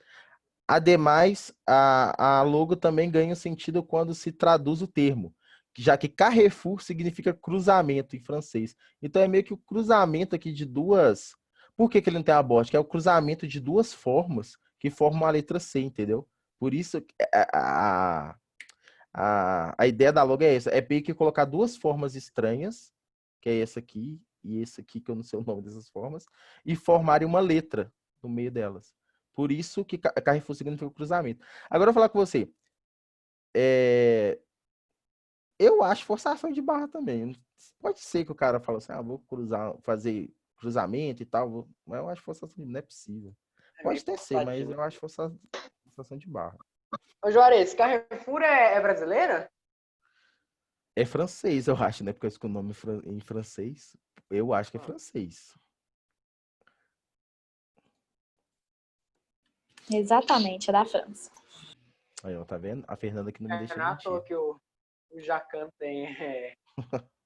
Ademais, a logo também ganha sentido quando se traduz o termo, já que Carrefour significa cruzamento em francês. Então é meio que o cruzamento aqui de duas. Por que ele não tem a bóstica? É o cruzamento de duas formas que formam a letra C, entendeu? Por isso a ideia da logo é essa: é meio que colocar duas formas estranhas, que é essa aqui e esse aqui, que eu não sei o nome dessas formas, e formarem uma letra no meio delas. Por isso que Carrefour significa cruzamento. Agora eu vou falar com você. Eu acho forçação de barra também. Pode ser que o cara fale assim, vou fazer cruzamento e tal, mas eu acho forçação de não é possível. É Pode meio até ser, mas forçadinho. eu acho forçação de barra. Ô, Juarez, Carrefour é brasileira? É francês, eu acho, né? Porque com o nome em francês, eu acho que é francês. Exatamente, é da França. Aí, ó, tá vendo? A Fernanda que não me deixa Não é à toa mentir. que o Jacan tem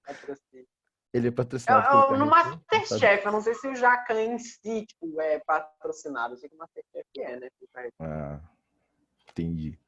patrocínio. Ele é patrocinado pelo No Carrefour? Masterchef, eu não sei se o Jacan em si tipo, é patrocinado. Eu sei que o Masterchef é, né? Ah, entendi.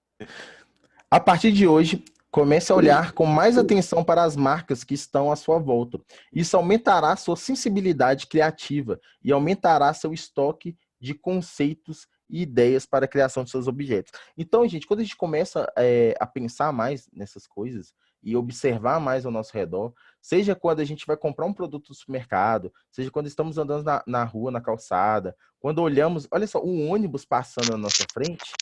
A partir de hoje, comece a olhar com mais atenção para as marcas que estão à sua volta. Isso aumentará sua sensibilidade criativa e aumentará seu estoque de conceitos e ideias para a criação de seus objetos. Então, gente, quando a gente começa a pensar mais nessas coisas e observar mais ao nosso redor, seja quando a gente vai comprar um produto no supermercado, seja quando estamos andando na rua, na calçada, quando olhamos, olha só, um ônibus passando na nossa frente,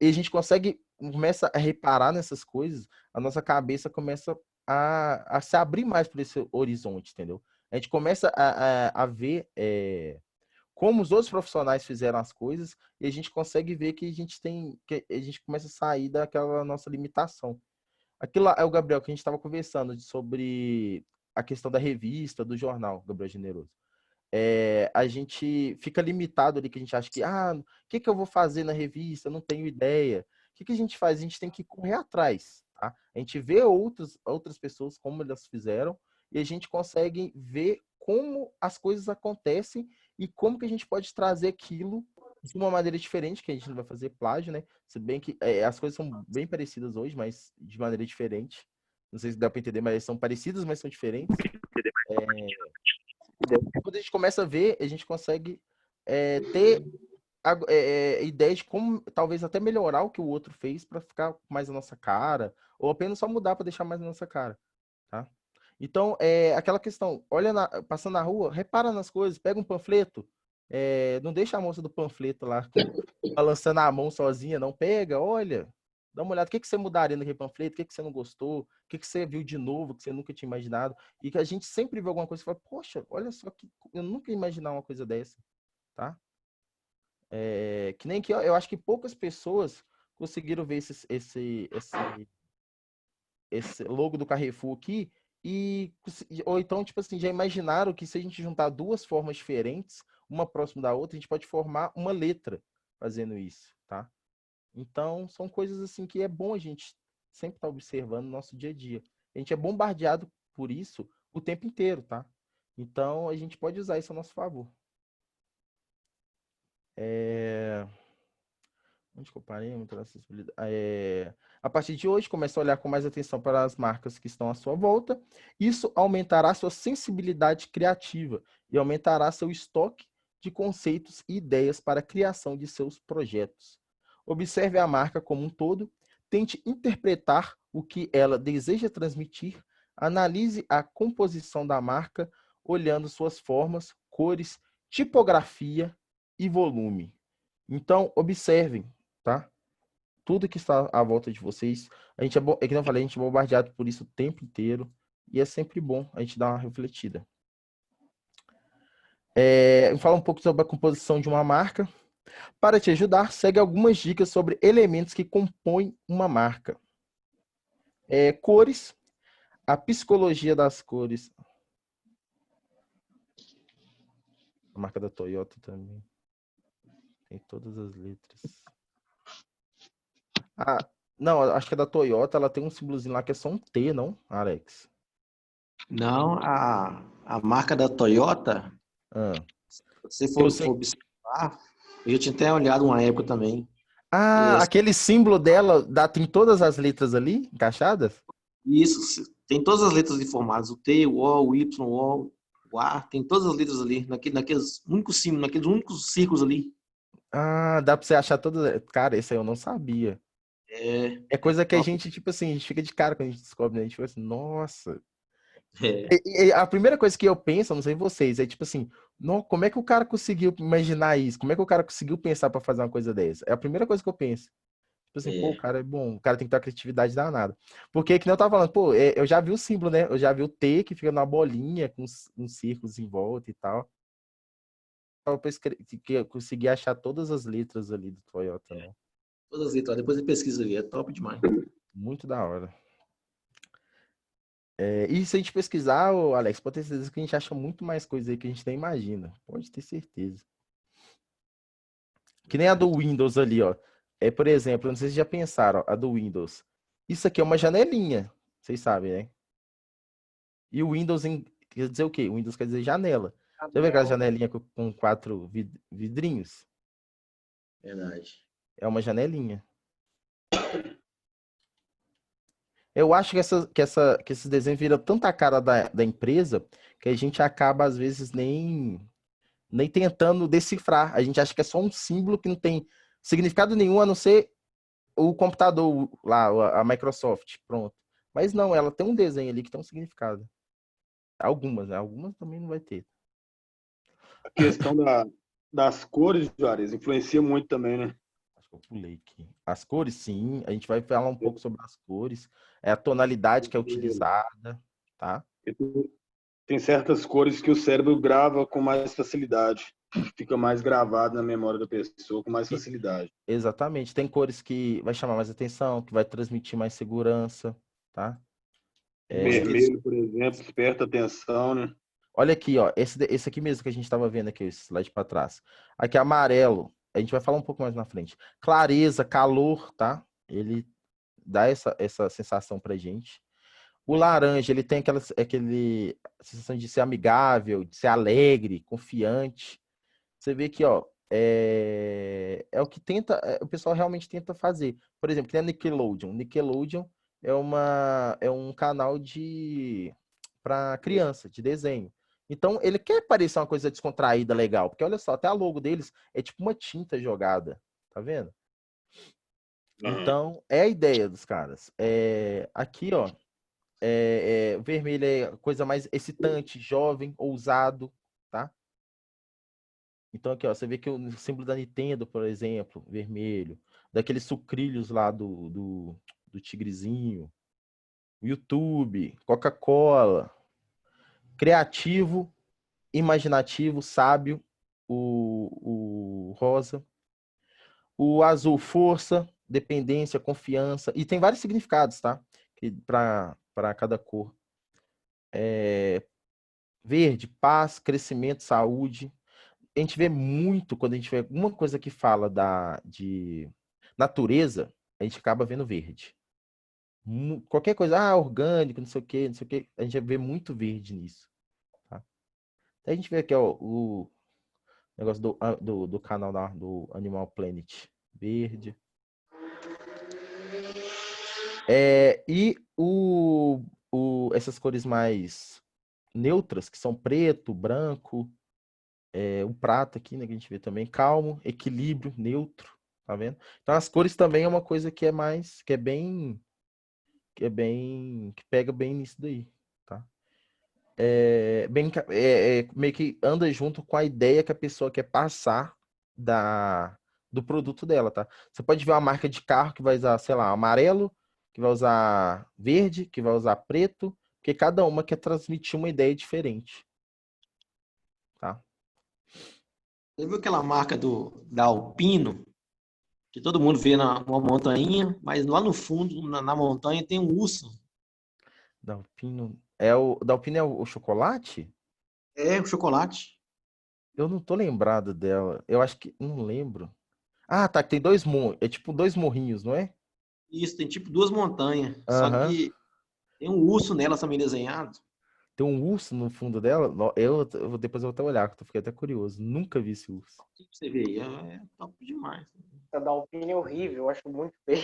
e a gente começa a reparar nessas coisas, a nossa cabeça começa a se abrir mais para esse horizonte, entendeu? A gente começa a ver como os outros profissionais fizeram as coisas e a gente consegue ver que a gente começa a sair daquela nossa limitação. Aquilo lá é o Gabriel que a gente estava conversando sobre a questão da revista, do jornal, Gabriel Generoso. A gente fica limitado ali, que a gente acha que, o que eu vou fazer na revista? Eu não tenho ideia. O que a gente faz? A gente tem que correr atrás, tá? A gente vê outras pessoas, como elas fizeram, e a gente consegue ver como as coisas acontecem e como que a gente pode trazer aquilo de uma maneira diferente, que a gente não vai fazer plágio, né? Se bem que as coisas são bem parecidas hoje, mas de maneira diferente. Não sei se dá para entender, mas são parecidas, mas são diferentes. Quando a gente começa a ver, a gente consegue ter ideias de como talvez até melhorar o que o outro fez para ficar mais na nossa cara, ou apenas só mudar para deixar mais na nossa cara, tá? Então, aquela questão, passando na rua, repara nas coisas, pega um panfleto, não deixa a moça do panfleto lá balançando a mão sozinha, não pega, olha, dá uma olhada, o que você mudaria naquele panfleto, o que você não gostou, o que você viu de novo que você nunca tinha imaginado, e que a gente sempre vê alguma coisa e fala, poxa, olha só que eu nunca ia imaginar uma coisa dessa, tá? Que nem que eu acho que poucas pessoas conseguiram ver esse logo do Carrefour aqui, ou então, tipo assim, já imaginaram que se a gente juntar duas formas diferentes, uma próxima da outra, a gente pode formar uma letra fazendo isso, tá? Então, são coisas assim que é bom a gente sempre estar observando no nosso dia a dia. A gente é bombardeado por isso o tempo inteiro, tá? Então, a gente pode usar isso a nosso favor. Onde que eu parei? Muita acessibilidade. A partir de hoje, comece a olhar com mais atenção para as marcas que estão à sua volta. Isso aumentará sua sensibilidade criativa e aumentará seu estoque de conceitos e ideias para a criação de seus projetos. Observe a marca como um todo, tente interpretar o que ela deseja transmitir, analise a composição da marca, olhando suas formas, cores, tipografia e volume. Então, observem, tá? Tudo que está à volta de vocês. A gente é que eu falei, a gente é bombardeado por isso o tempo inteiro e é sempre bom a gente dar uma refletida. Fala um pouco sobre a composição de uma marca. Para te ajudar, segue algumas dicas sobre elementos que compõem uma marca. Cores, a psicologia das cores. A marca da Toyota também. Tem todas as letras. Não, acho que a da Toyota, ela tem um símbolozinho lá que é só um T, não, Alex? Não, a marca da Toyota, se for observar, eu tinha até olhado uma época também. Aquele símbolo dela tem todas as letras ali, encaixadas? Isso, tem todas as letras ali formadas, o T, o O, o Y, o A, tem todas as letras ali, naqueles únicos símbolos, naqueles únicos círculos ali. Dá pra você achar todas. Cara, esse aí eu não sabia. É coisa que a gente, tipo assim, a gente fica de cara quando a gente descobre, né? A gente fica assim, nossa. A primeira coisa que eu penso, não sei vocês, é tipo assim, como é que o cara conseguiu imaginar isso? Como é que o cara conseguiu pensar pra fazer uma coisa dessa? É a primeira coisa que eu penso. Tipo assim, pô, o cara é bom, o cara tem que ter uma criatividade danada. Porque, que nem eu tava falando, pô, eu já vi o símbolo, né? Eu já vi o T que fica numa bolinha com uns círculos em volta e tal. Eu consegui achar todas as letras ali do Toyota, né? Todas as letras, depois de pesquisa ali, é top demais. Muito da hora. E se a gente pesquisar, Alex, pode ter certeza que a gente acha muito mais coisa aí que a gente nem imagina. Pode ter certeza. Que nem a do Windows ali, ó. Por exemplo, não sei se vocês já pensaram, ó, a do Windows. Isso aqui é uma janelinha, vocês sabem, né? E o Windows quer dizer o quê? O Windows quer dizer janela. Você vê aquela janelinha com 4 vidrinhos? Verdade. É uma janelinha. Eu acho que esses desenhos viram tanta cara da empresa que a gente acaba, às vezes, nem tentando decifrar. A gente acha que é só um símbolo que não tem significado nenhum, a não ser o computador lá, a Microsoft. Pronto. Mas não, ela tem um desenho ali que tem um significado. Algumas, né? Algumas também não vai ter. A questão das cores, Juarez, influencia muito também, né? Acho que eu pulei aqui. As cores, sim. A gente vai falar um pouco sobre as cores. A tonalidade que é utilizada, tá? Tem certas cores que o cérebro grava com mais facilidade. Fica mais gravado na memória da pessoa com mais facilidade. Exatamente. Tem cores que vai chamar mais atenção, que vai transmitir mais segurança, tá? Vermelho, por exemplo, desperta atenção, né? Olha aqui, ó. Esse aqui mesmo que a gente estava vendo aqui, esse slide para trás. Aqui, amarelo. A gente vai falar um pouco mais na frente. Clareza, calor, tá? Ele dá essa sensação pra gente. O laranja, ele tem aquela sensação de ser amigável, de ser alegre, confiante. Você vê que, ó, é o que o pessoal realmente tenta fazer. Por exemplo, tem a Nickelodeon. Nickelodeon é um canal para criança, de desenho. Então, ele quer parecer uma coisa descontraída, legal. Porque, olha só, até a logo deles é tipo uma tinta jogada. Tá vendo? Então, é a ideia dos caras. Aqui, ó, vermelho é a coisa mais excitante, jovem, ousado, tá? Então, aqui, ó, você vê que o símbolo da Nintendo, por exemplo, vermelho, daqueles sucrilhos lá do tigrezinho, YouTube, Coca-Cola, criativo, imaginativo, sábio, o rosa, o azul, força, dependência, confiança, e tem vários significados, tá? para cada cor. Verde, paz, crescimento, saúde. A gente vê muito, quando a gente vê alguma coisa que fala de natureza, a gente acaba vendo verde. Qualquer coisa, orgânico, não sei o quê, a gente vê muito verde nisso. Tá? A gente vê aqui ó, o negócio do canal do Animal Planet. Verde. E essas cores mais neutras, que são preto, branco, o prata aqui, né, que a gente vê também, calmo, equilíbrio, neutro, tá vendo? Então as cores também é uma coisa que que pega bem nisso daí, tá? Meio que anda junto com a ideia que a pessoa quer passar do produto dela, tá? Você pode ver uma marca de carro que vai usar, sei lá, amarelo, que vai usar verde, que vai usar preto, porque cada uma quer transmitir uma ideia diferente, tá? Você viu aquela marca da Alpino, que todo mundo vê numa montanha, mas lá no fundo, na montanha, tem um urso. Da Alpino da Alpino é o chocolate? É, o chocolate. Eu não tô lembrado dela. Eu acho que não lembro. Ah, tá, que tem dois tipo dois morrinhos, não é? Isso, tem tipo duas montanhas. Só Aham. que tem um urso nelas também desenhado. Tem um urso no fundo dela. Depois eu vou até olhar, que eu fiquei até curioso. Nunca vi esse urso. O que você vê aí? É top demais. Essa da Alpine é horrível, eu acho muito feio.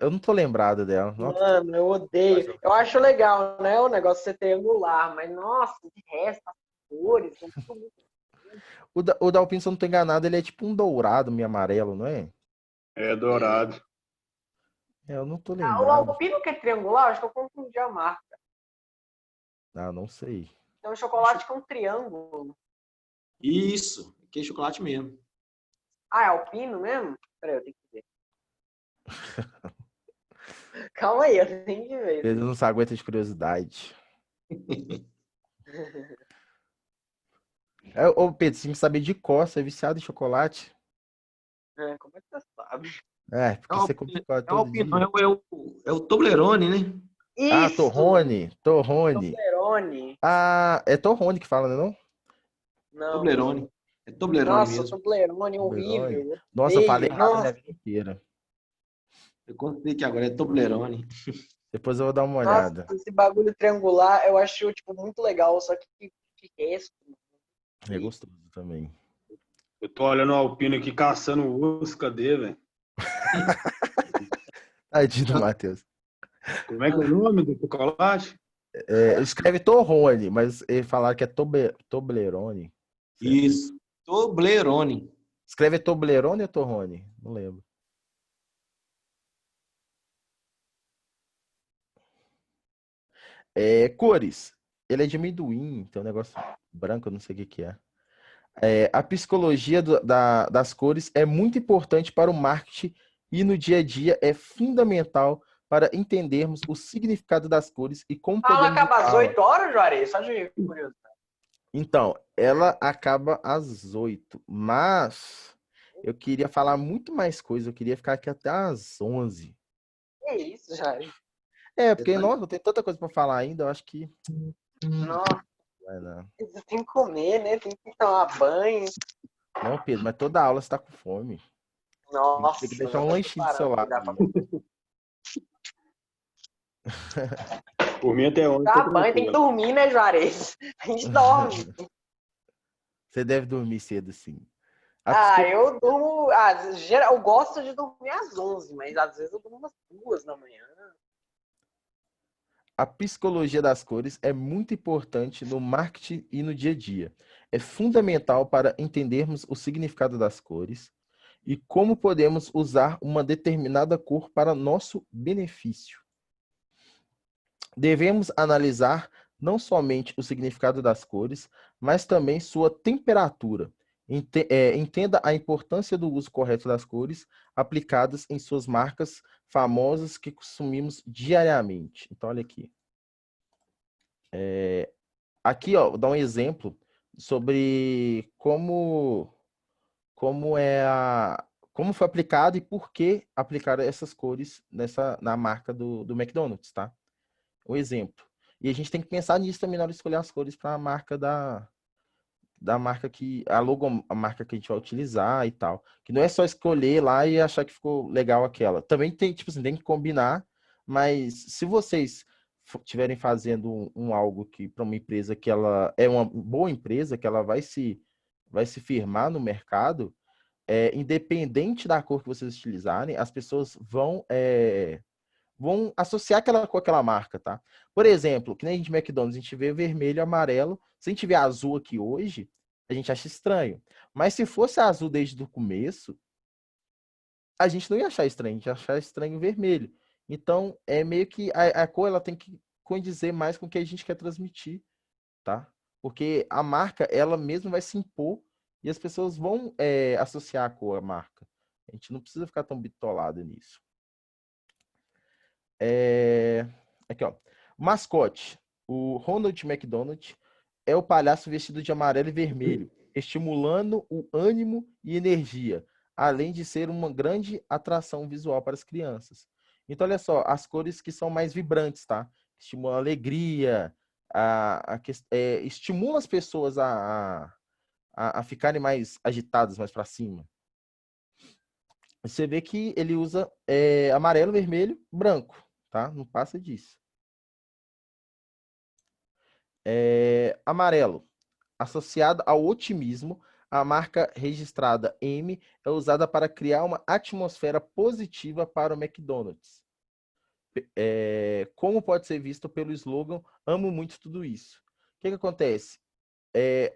Eu não tô lembrado dela. Mano, eu odeio. Eu acho legal, né? O negócio ser triangular, mas nossa, de resto, as cores são tudo muito. O da Alpine, se eu não tô enganado, ele é tipo um dourado, meio amarelo, não é? É dourado. Eu não tô O lembrado. Alpino que é triangular, acho que eu confundi a marca. Ah, não sei. É um chocolate com triângulo. Isso, que é chocolate mesmo. Ah, é Alpino mesmo? Peraí, eu tenho que ver. Calma aí, eu tenho que ver. Ele não se aguenta de curiosidade. Ô, Pedro, você tem que saber de cor, você é viciado em chocolate? Como é que você sabe? Porque você come chocolate É o todo dia. Alpino, é o Toblerone, né? Ah, Isso! Torrone. Toblerone. Ah, é Torrone que fala, não é não? Não. Toblerone. É Toblerone Nossa, mesmo. Toblerone Toblerone. horrível. Nossa, eu falei Odeio. errado a minha Nossa, vida inteira. Eu contei que agora é Toblerone. Depois eu vou dar uma nossa, olhada. esse bagulho triangular eu acho tipo, muito legal, só que resto. É gostoso também. Eu tô olhando o Alpino aqui caçando o urso, cadê, velho? Tadinho do Matheus. Como é que é o nome do chocolate? Escreve Torrone, mas ele falaram que é Toblerone. Certo? Isso. Toblerone. Escreve Toblerone ou Torrone? Não lembro. Cores. Ele é de amendoim, tem um negócio branco, eu não sei o que é. A psicologia das cores é muito importante para o marketing e no dia a dia é fundamental para entendermos o significado das cores e como Ah, ela podemos acaba às usá-la. 8 horas, Juarez? Só de curiosidade. Então, ela acaba às 8, mas eu queria falar muito mais coisa, eu queria ficar aqui até às 11. Que isso, Juarez? Porque, nossa, eu tenho tanta coisa para falar ainda, eu acho que Nossa, vai dar. você tem que comer, né? Tem que tomar banho. Não, Pedro, mas toda aula você tá com fome. Nossa, Tem que deixar já um tô lanchinho do seu preparando lado. já pra Por mim até ontem. Tá banho, tem que dormir, né, Juarez? A gente dorme. Você deve dormir cedo, sim. Eu durmo. Eu gosto de dormir às 11, mas às vezes eu durmo às 2 da manhã. A psicologia das cores é muito importante no marketing e no dia a dia. É fundamental para entendermos o significado das cores e como podemos usar uma determinada cor para nosso benefício. Devemos analisar não somente o significado das cores, mas também sua temperatura. Entenda a importância do uso correto das cores aplicadas em suas marcas famosas que consumimos diariamente. Então, olha aqui. Aqui, ó, vou dar um exemplo sobre como como foi aplicado e por que aplicaram essas cores na marca do McDonald's, tá? Um exemplo. E a gente tem que pensar nisso também na hora de escolher as cores para a marca da marca a marca que a gente vai utilizar e tal. Que não é só escolher lá e achar que ficou legal aquela. Também tem, tipo assim, tem que combinar, mas se vocês estiverem fazendo algo que para uma empresa que ela é uma boa empresa, que ela vai se firmar no mercado, independente da cor que vocês utilizarem, as pessoas vão associar aquela com aquela marca, tá? Por exemplo, que nem a gente McDonald's, a gente vê vermelho e amarelo. Se a gente vê azul aqui hoje, a gente acha estranho. Mas se fosse azul desde o começo, a gente não ia achar estranho, a gente ia achar estranho vermelho. Então, é meio que a cor ela tem que condizer mais com o que a gente quer transmitir, tá? Porque a marca, ela mesma vai se impor e as pessoas vão associar a cor à marca. A gente não precisa ficar tão bitolado nisso. Aqui, ó. Mascote. O Ronald McDonald é o palhaço vestido de amarelo e vermelho, estimulando o ânimo e energia, além de ser uma grande atração visual para as crianças. Então, olha só, as cores que são mais vibrantes, tá? Estimulam a alegria, estimula as pessoas a ficarem mais agitadas, mais para cima. Você vê que ele usa amarelo, vermelho, branco, tá? Não passa disso. Amarelo, associado ao otimismo, a marca registrada M é usada para criar uma atmosfera positiva para o McDonald's. Como pode ser visto pelo slogan "Amo muito tudo isso". O que acontece?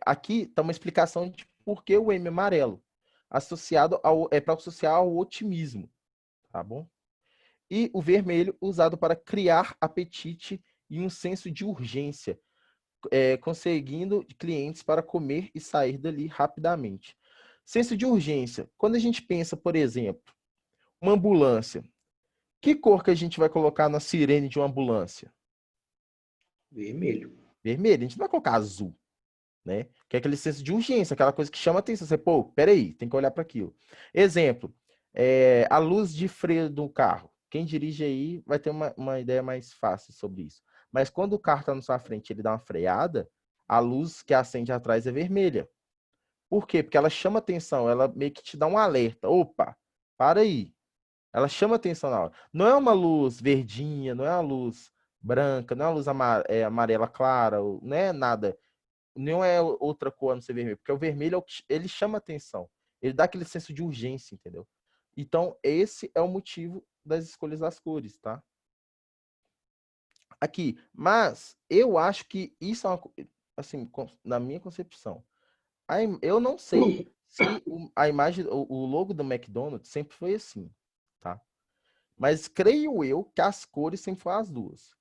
Aqui está uma explicação de por que o M é amarelo, para associar ao otimismo, tá bom? E o vermelho usado para criar apetite e um senso de urgência, conseguindo clientes para comer e sair dali rapidamente. Senso de urgência. Quando a gente pensa, por exemplo, uma ambulância, que cor que a gente vai colocar na sirene de uma ambulância? Vermelho. Vermelho. A gente não vai colocar azul, né? Que é aquele senso de urgência, aquela coisa que chama atenção. Você, pô, peraí, tem que olhar para aquilo. Exemplo, a luz de freio do carro. Quem dirige aí vai ter uma ideia mais fácil sobre isso. Mas quando o carro está na sua frente, ele dá uma freada, a luz que acende atrás é vermelha. Por quê? Porque ela chama atenção, ela meio que te dá um alerta. Opa, para aí. Ela chama atenção na hora. Não é uma luz verdinha, não é uma luz branca, não é uma luz amarela clara, não é nada. Não é outra cor a não ser vermelho. Porque o vermelho, ele chama atenção. Ele dá aquele senso de urgência, entendeu? Então, esse é o motivo das escolhas das cores, tá? Aqui, mas eu acho que isso é uma, assim, na minha concepção. Eu não sei se a imagem, o logo do McDonald's sempre foi assim, tá? Mas creio eu que as cores sempre foram as duas.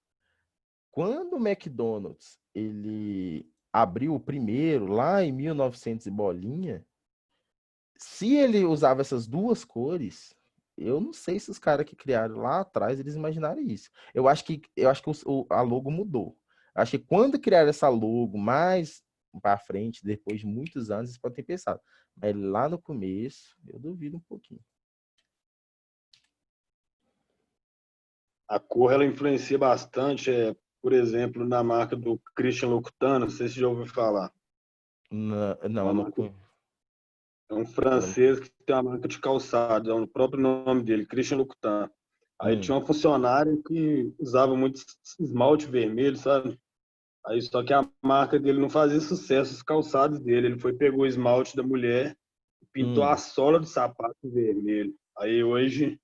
Quando o McDonald's ele abriu o primeiro lá em 1900 e bolinha, se ele usava essas duas cores, eu não sei se os caras que criaram lá atrás eles imaginaram isso. Eu acho que a logo mudou. Acho que quando criaram essa logo mais para frente, depois de muitos anos, eles podem ter pensado. Mas lá no começo, eu duvido um pouquinho. A cor ela influencia bastante, por exemplo, na marca do Christian Louboutin, não sei se já ouviu falar. É um francês que tem uma marca de calçados, é o próprio nome dele, Christian Louboutin. Aí tinha uma funcionária que usava muito esmalte vermelho, sabe? Aí só que a marca dele não fazia sucesso, os calçados dele. Ele pegou o esmalte da mulher e pintou a sola do sapato vermelho. Aí hoje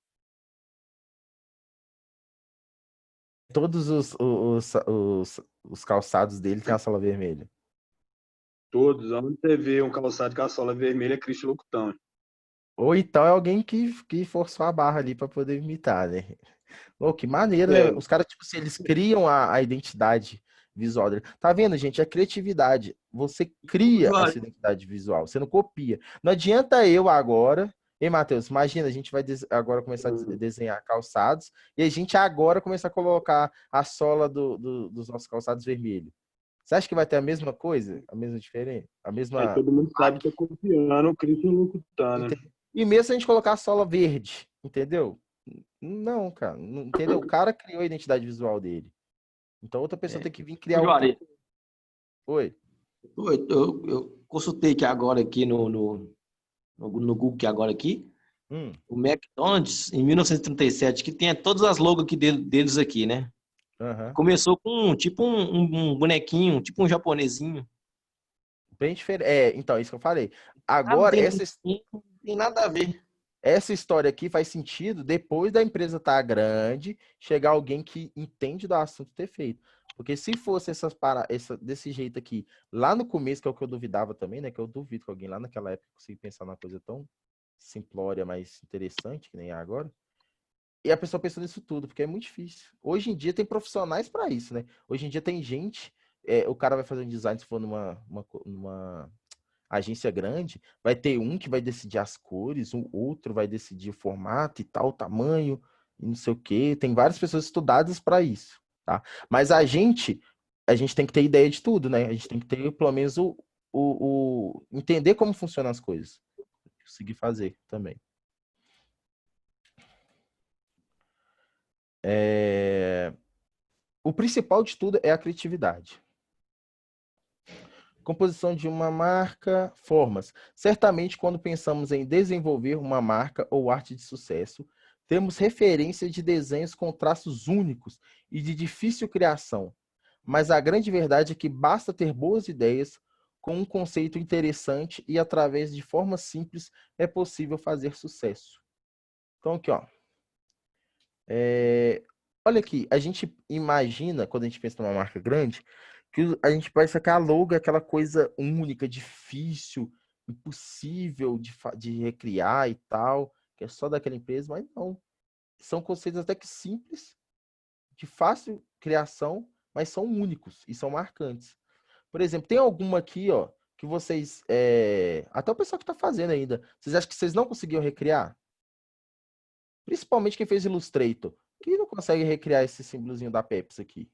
todos os calçados dele tem a sola vermelha. Todos. Onde você vê um calçado com a sola vermelha é Christian Louboutin. Ou então é alguém que forçou a barra ali para poder imitar, né? Oh, que maneiro, né? Os caras, tipo assim, eles criam a identidade visual dele. Tá vendo, gente? É criatividade. Você cria essa identidade visual, você não copia. Não adianta eu agora... Ei, Matheus, imagina, a gente vai agora começar a desenhar calçados e a gente agora começar a colocar a sola dos nossos calçados vermelho. Você acha que vai ter a mesma coisa? A mesma diferença? A mesma... todo mundo sabe que tá copiando o Christian Louboutin, né? E mesmo se a gente colocar a sola verde, entendeu? Não, cara. Não, entendeu? O cara criou a identidade visual dele. Então outra pessoa tem que vir criar outra. Juarez, Oi. eu consultei aqui agora aqui no Google que agora aqui, o McDonald's em 1937, que tem todas as logos aqui deles aqui, né? Uhum. Começou com tipo um bonequinho, tipo um japonesinho. Bem diferente. Então, isso que eu falei. Agora, não tem nada a ver. Essa história aqui faz sentido depois da empresa estar grande, chegar alguém que entende do assunto ter feito. Porque se fosse desse jeito aqui, lá no começo, que é o que eu duvidava também, né? Que eu duvido que alguém lá naquela época conseguisse pensar numa coisa tão simplória, mas interessante, que nem é agora. E a pessoa pensou nisso tudo, porque é muito difícil. Hoje em dia tem profissionais para isso, né? Hoje em dia tem gente, o cara vai fazer um design, se for numa agência grande, vai ter um que vai decidir as cores, o outro vai decidir o formato e tal, o tamanho, e não sei o quê. Tem várias pessoas estudadas para isso, tá? Mas a gente tem que ter ideia de tudo, né? A gente tem que ter, pelo menos, entender como funcionam as coisas. Conseguir fazer também. O principal de tudo é a criatividade. Composição de uma marca, formas. Certamente, quando pensamos em desenvolver uma marca ou arte de sucesso, temos referência de desenhos com traços únicos e de difícil criação. Mas a grande verdade é que basta ter boas ideias, com um conceito interessante e através de formas simples é possível fazer sucesso. Então, aqui, ó. Olha aqui, a gente imagina, quando a gente pensa numa marca grande, que a gente pensa que a logo é aquela coisa única, difícil, impossível de recriar e tal, que é só daquela empresa, mas não. São conceitos até que simples, de fácil criação, mas são únicos e são marcantes. Por exemplo, tem alguma aqui, ó, que vocês, até o pessoal que está fazendo ainda, vocês acham que vocês não conseguiram recriar? Principalmente quem fez Illustrator. Quem não consegue recriar esse símbolozinho da Pepsi aqui?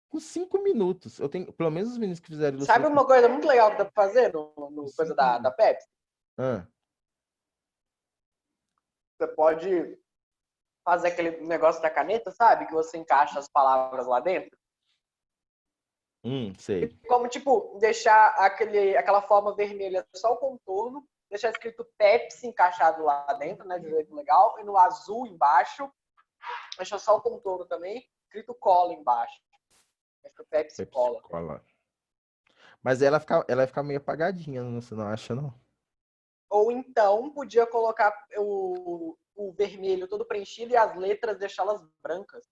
Com 5 minutos. Eu tenho, pelo menos os meninos que fizeram Illustrator. Sabe uma coisa muito legal que dá pra fazer no coisa da Pepsi? Você pode fazer aquele negócio da caneta, sabe? Que você encaixa as palavras lá dentro. Sei. Como, tipo, deixar aquela forma vermelha só o contorno, deixar escrito Pepsi encaixado lá dentro, né, de um jeito legal, e no azul embaixo, deixa só o contorno também, escrito cola embaixo. Acho que o Pepsi cola. Mas ela vai ficar meio apagadinha, você não acha, não? Ou então, podia colocar o vermelho todo preenchido e as letras deixá-las brancas.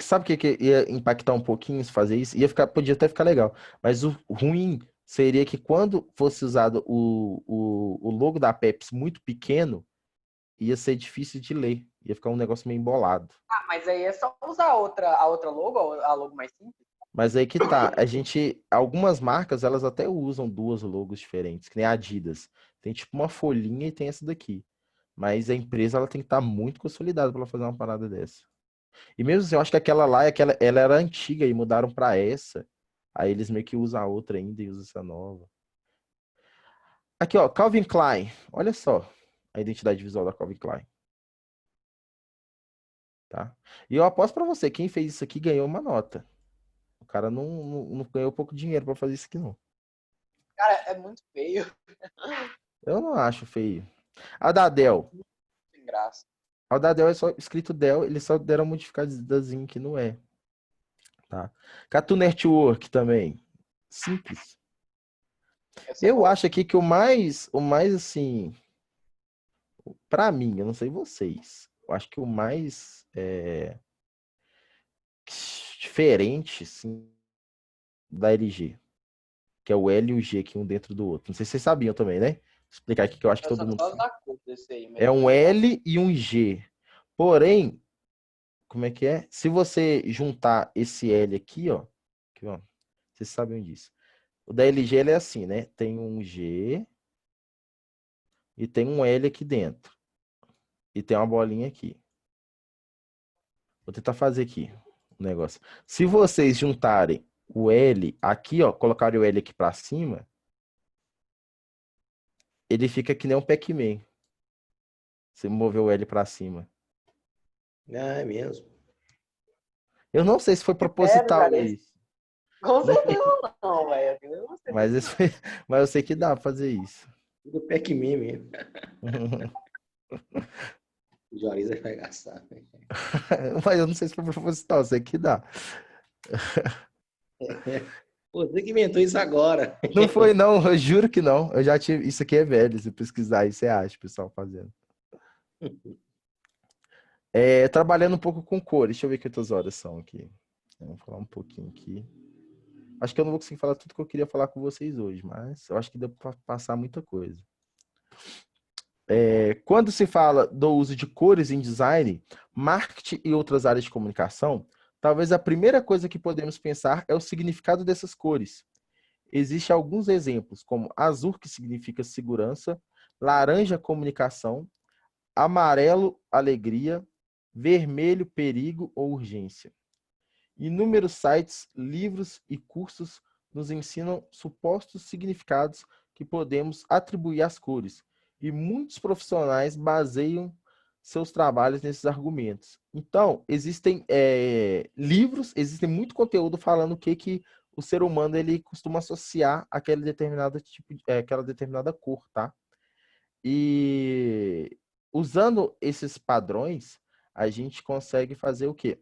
Sabe o que ia impactar um pouquinho se fazer isso? Podia até ficar legal. Mas o ruim seria que quando fosse usado o logo da Pepsi muito pequeno, ia ser difícil de ler. Ia ficar um negócio meio embolado. Mas aí é só usar a outra logo, a logo mais simples. Mas aí que tá. Algumas marcas, elas até usam duas logos diferentes, que nem a Adidas. Tem tipo uma folhinha e tem essa daqui. Mas a empresa, ela tem que estar muito consolidada para fazer uma parada dessa. E mesmo assim, eu acho que aquela lá, ela era antiga e mudaram para essa. Aí eles meio que usam a outra ainda e usam essa nova. Aqui, ó, Calvin Klein. Olha só a identidade visual da Calvin Klein. Tá? E eu aposto para você, quem fez isso aqui ganhou uma nota. O cara não ganhou pouco dinheiro para fazer isso aqui, não. Cara, é muito feio. Eu não acho feio. A da Dell. Sem graça. A da Dell é só escrito Dell, eles só deram uma modificadazinha que não é. Tá? Cartoon Network também. Simples. Eu acho aqui que o mais assim, pra mim, eu não sei vocês, eu acho que o mais diferente, assim, da LG, que é o L e o G aqui um dentro do outro. Não sei se vocês sabiam também, né? Vou explicar aqui que eu acho que todo mundo sabe. É um L e um G. Porém, como é que é? Se você juntar esse L aqui, ó, vocês sabem disso. O da LG ele é assim, né? Tem um G e tem um L aqui dentro. E tem uma bolinha aqui. Vou tentar fazer aqui o negócio. Se vocês juntarem o L aqui, ó, colocar o L aqui para cima, ele fica que nem um Pac-Man. Você mover o L para cima. Ah, é mesmo. Eu não sei se foi Sério, proposital velho? isso. Com Não certeza sei. não, velho. Eu não sei Mas, mas eu sei que dá pra fazer isso. Tudo Pac-Man mesmo. O Juarez vai gastar. Mas eu não sei se foi proposital, eu sei que dá. Pô, você que inventou isso agora. Não foi, não, eu juro que não. Eu já tive. Isso aqui é velho, se pesquisar aí, você acha, o pessoal fazendo. Trabalhando um pouco com cores. Deixa eu ver quantas horas são aqui. Vamos falar um pouquinho aqui. Acho que eu não vou conseguir falar tudo que eu queria falar com vocês hoje, mas eu acho que deu para passar muita coisa. Quando se fala do uso de cores em design, marketing e outras áreas de comunicação, talvez a primeira coisa que podemos pensar é o significado dessas cores. Existem alguns exemplos, como azul, que significa segurança, laranja, comunicação, amarelo, alegria, vermelho, perigo ou urgência. Inúmeros sites, livros e cursos nos ensinam supostos significados que podemos atribuir às cores, e muitos profissionais baseiam seus trabalhos nesses argumentos. Então, existem livros, existe muito conteúdo falando o que o ser humano ele costuma associar àquele determinado tipo, aquela determinada cor, tá? E usando esses padrões, a gente consegue fazer o quê?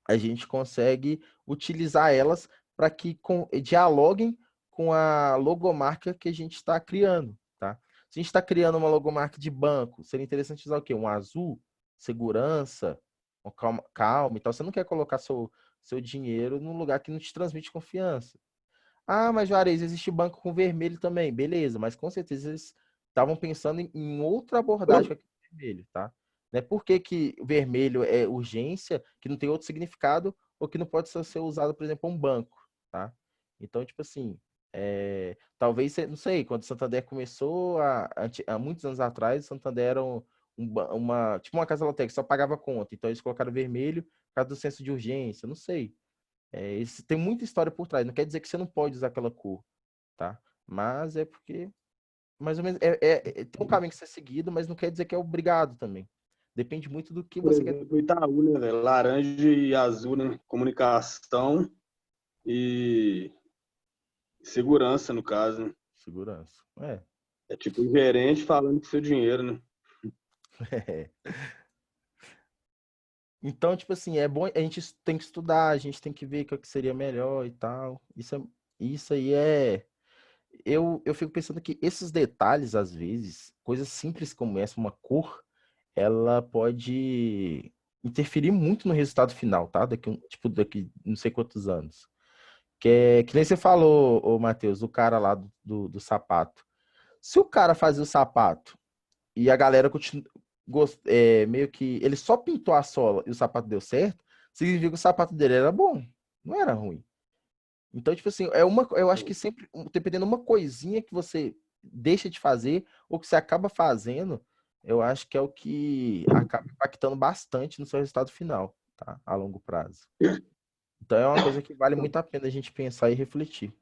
A gente consegue utilizar elas para que dialoguem com a logomarca que a gente está criando, tá? Se a gente está criando uma logomarca de banco, seria interessante usar o quê? Um azul, segurança, calma e tal. Você não quer colocar seu dinheiro num lugar que não te transmite confiança. Ah, mas Juarez, existe banco com vermelho também. Beleza, mas com certeza eles estavam pensando em outra abordagem com aquele vermelho, tá? Né? Por que que o vermelho é urgência, que não tem outro significado, ou que não pode ser usado, por exemplo, um banco, tá? Então, tipo assim, talvez, não sei, quando o Santander começou, há muitos anos atrás, o Santander era tipo uma casa lotérica, só pagava conta. Então, eles colocaram vermelho por causa do senso de urgência, não sei. Isso tem muita história por trás. Não quer dizer que você não pode usar aquela cor, tá? Mas é porque, mais ou menos, tem um caminho que ser seguido, mas não quer dizer que é obrigado também. Depende muito do que Por você quer. exemplo, o Itaú, né, velho? Laranja e azul, né? Comunicação e segurança, no caso, né? Segurança. É tipo o gerente falando do seu dinheiro, né? Então, tipo assim, é bom, a gente tem que estudar, a gente tem que ver o que seria melhor e tal. Isso aí eu fico pensando que esses detalhes, às vezes, coisas simples como essa, uma cor, ela pode interferir muito no resultado final, tá? Daqui não sei quantos anos. Que nem você falou, ô Matheus, o cara lá do sapato. Se o cara fazia o sapato e a galera meio que ele só pintou a sola e o sapato deu certo, significa que o sapato dele era bom, não era ruim. Então, tipo assim, eu acho que sempre, dependendo de uma coisinha que você deixa de fazer ou que você acaba fazendo, eu acho que é o que acaba impactando bastante no seu resultado final, tá? A longo prazo. Então é uma coisa que vale muito a pena a gente pensar e refletir.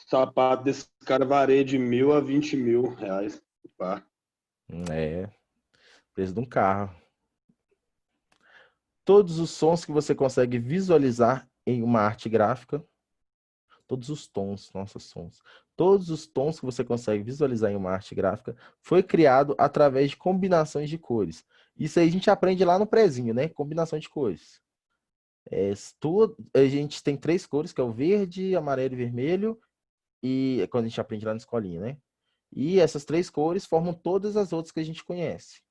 Sapato desse cara varia de 1.000 a 20 mil reais. Pá. Preço de um carro. Todos os sons que você consegue visualizar em uma arte gráfica, todos os tons, nossos sons, todos os tons que você consegue visualizar em uma arte gráfica foi criado através de combinações de cores. Isso aí a gente aprende lá no prezinho, né? Combinação de cores. A gente tem 3 cores, que é o verde, amarelo e vermelho, e quando a gente aprende lá na escolinha, né? E essas 3 cores formam todas as outras que a gente conhece.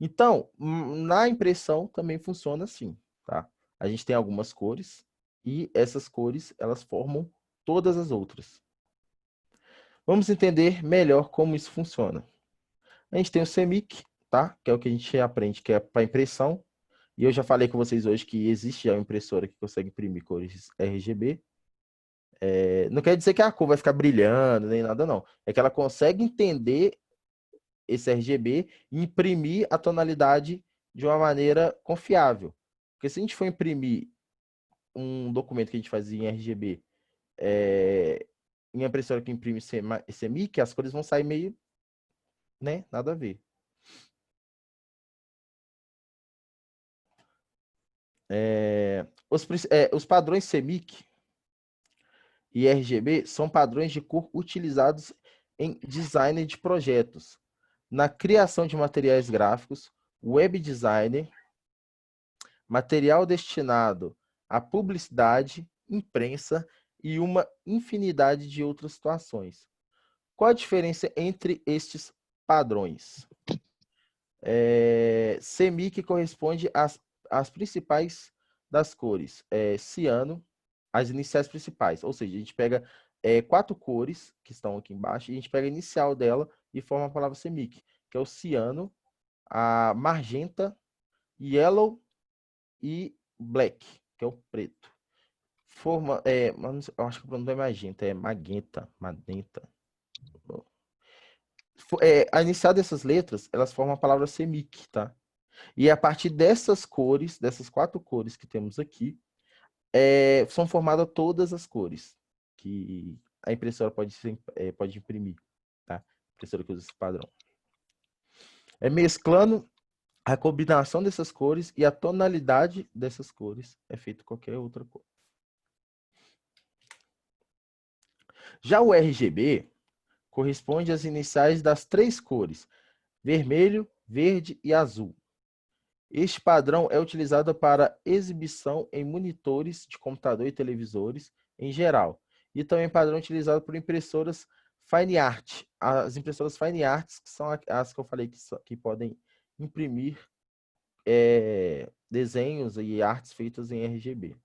Então, na impressão também funciona assim, tá? A gente tem algumas cores e essas cores, elas formam todas as outras. Vamos entender melhor como isso funciona. A gente tem o CMYK, tá? Que é o que a gente aprende, que é para impressão. E eu já falei com vocês hoje que existe já uma impressora que consegue imprimir cores RGB. Não quer dizer que a cor vai ficar brilhando, nem nada, não. É que ela consegue entender esse RGB e imprimir a tonalidade de uma maneira confiável. Porque se a gente for imprimir um documento que a gente fazia em RGB em impressora que imprime CMYK, as cores vão sair meio, né, nada a ver. Os padrões CMYK e RGB são padrões de cor utilizados em design de projetos, na criação de materiais gráficos, web designer, material destinado à publicidade, imprensa e uma infinidade de outras situações. Qual a diferença entre estes padrões? CMYK corresponde às principais das cores. Ciano, as iniciais principais. Ou seja, a gente pega 4 cores que estão aqui embaixo e a gente pega a inicial dela e forma a palavra CMYK, que é o ciano, a magenta, yellow e black, que é o preto. Eu acho que o pronome é magenta, é magenta. A inicial dessas letras, elas formam a palavra CMYK, tá? E a partir dessas cores, dessas 4 cores que temos aqui, são formadas todas as cores que a impressora pode imprimir, tá? A impressora que usa esse padrão. Mesclando a combinação dessas cores e a tonalidade dessas cores é feito qualquer outra cor. Já o RGB corresponde às iniciais das 3 cores, vermelho, verde e azul. Este padrão é utilizado para exibição em monitores de computador e televisores em geral, e também padrão utilizado por impressoras Fine Art. As impressoras Fine Art, que são as que eu falei que podem imprimir desenhos e artes feitas em RGB.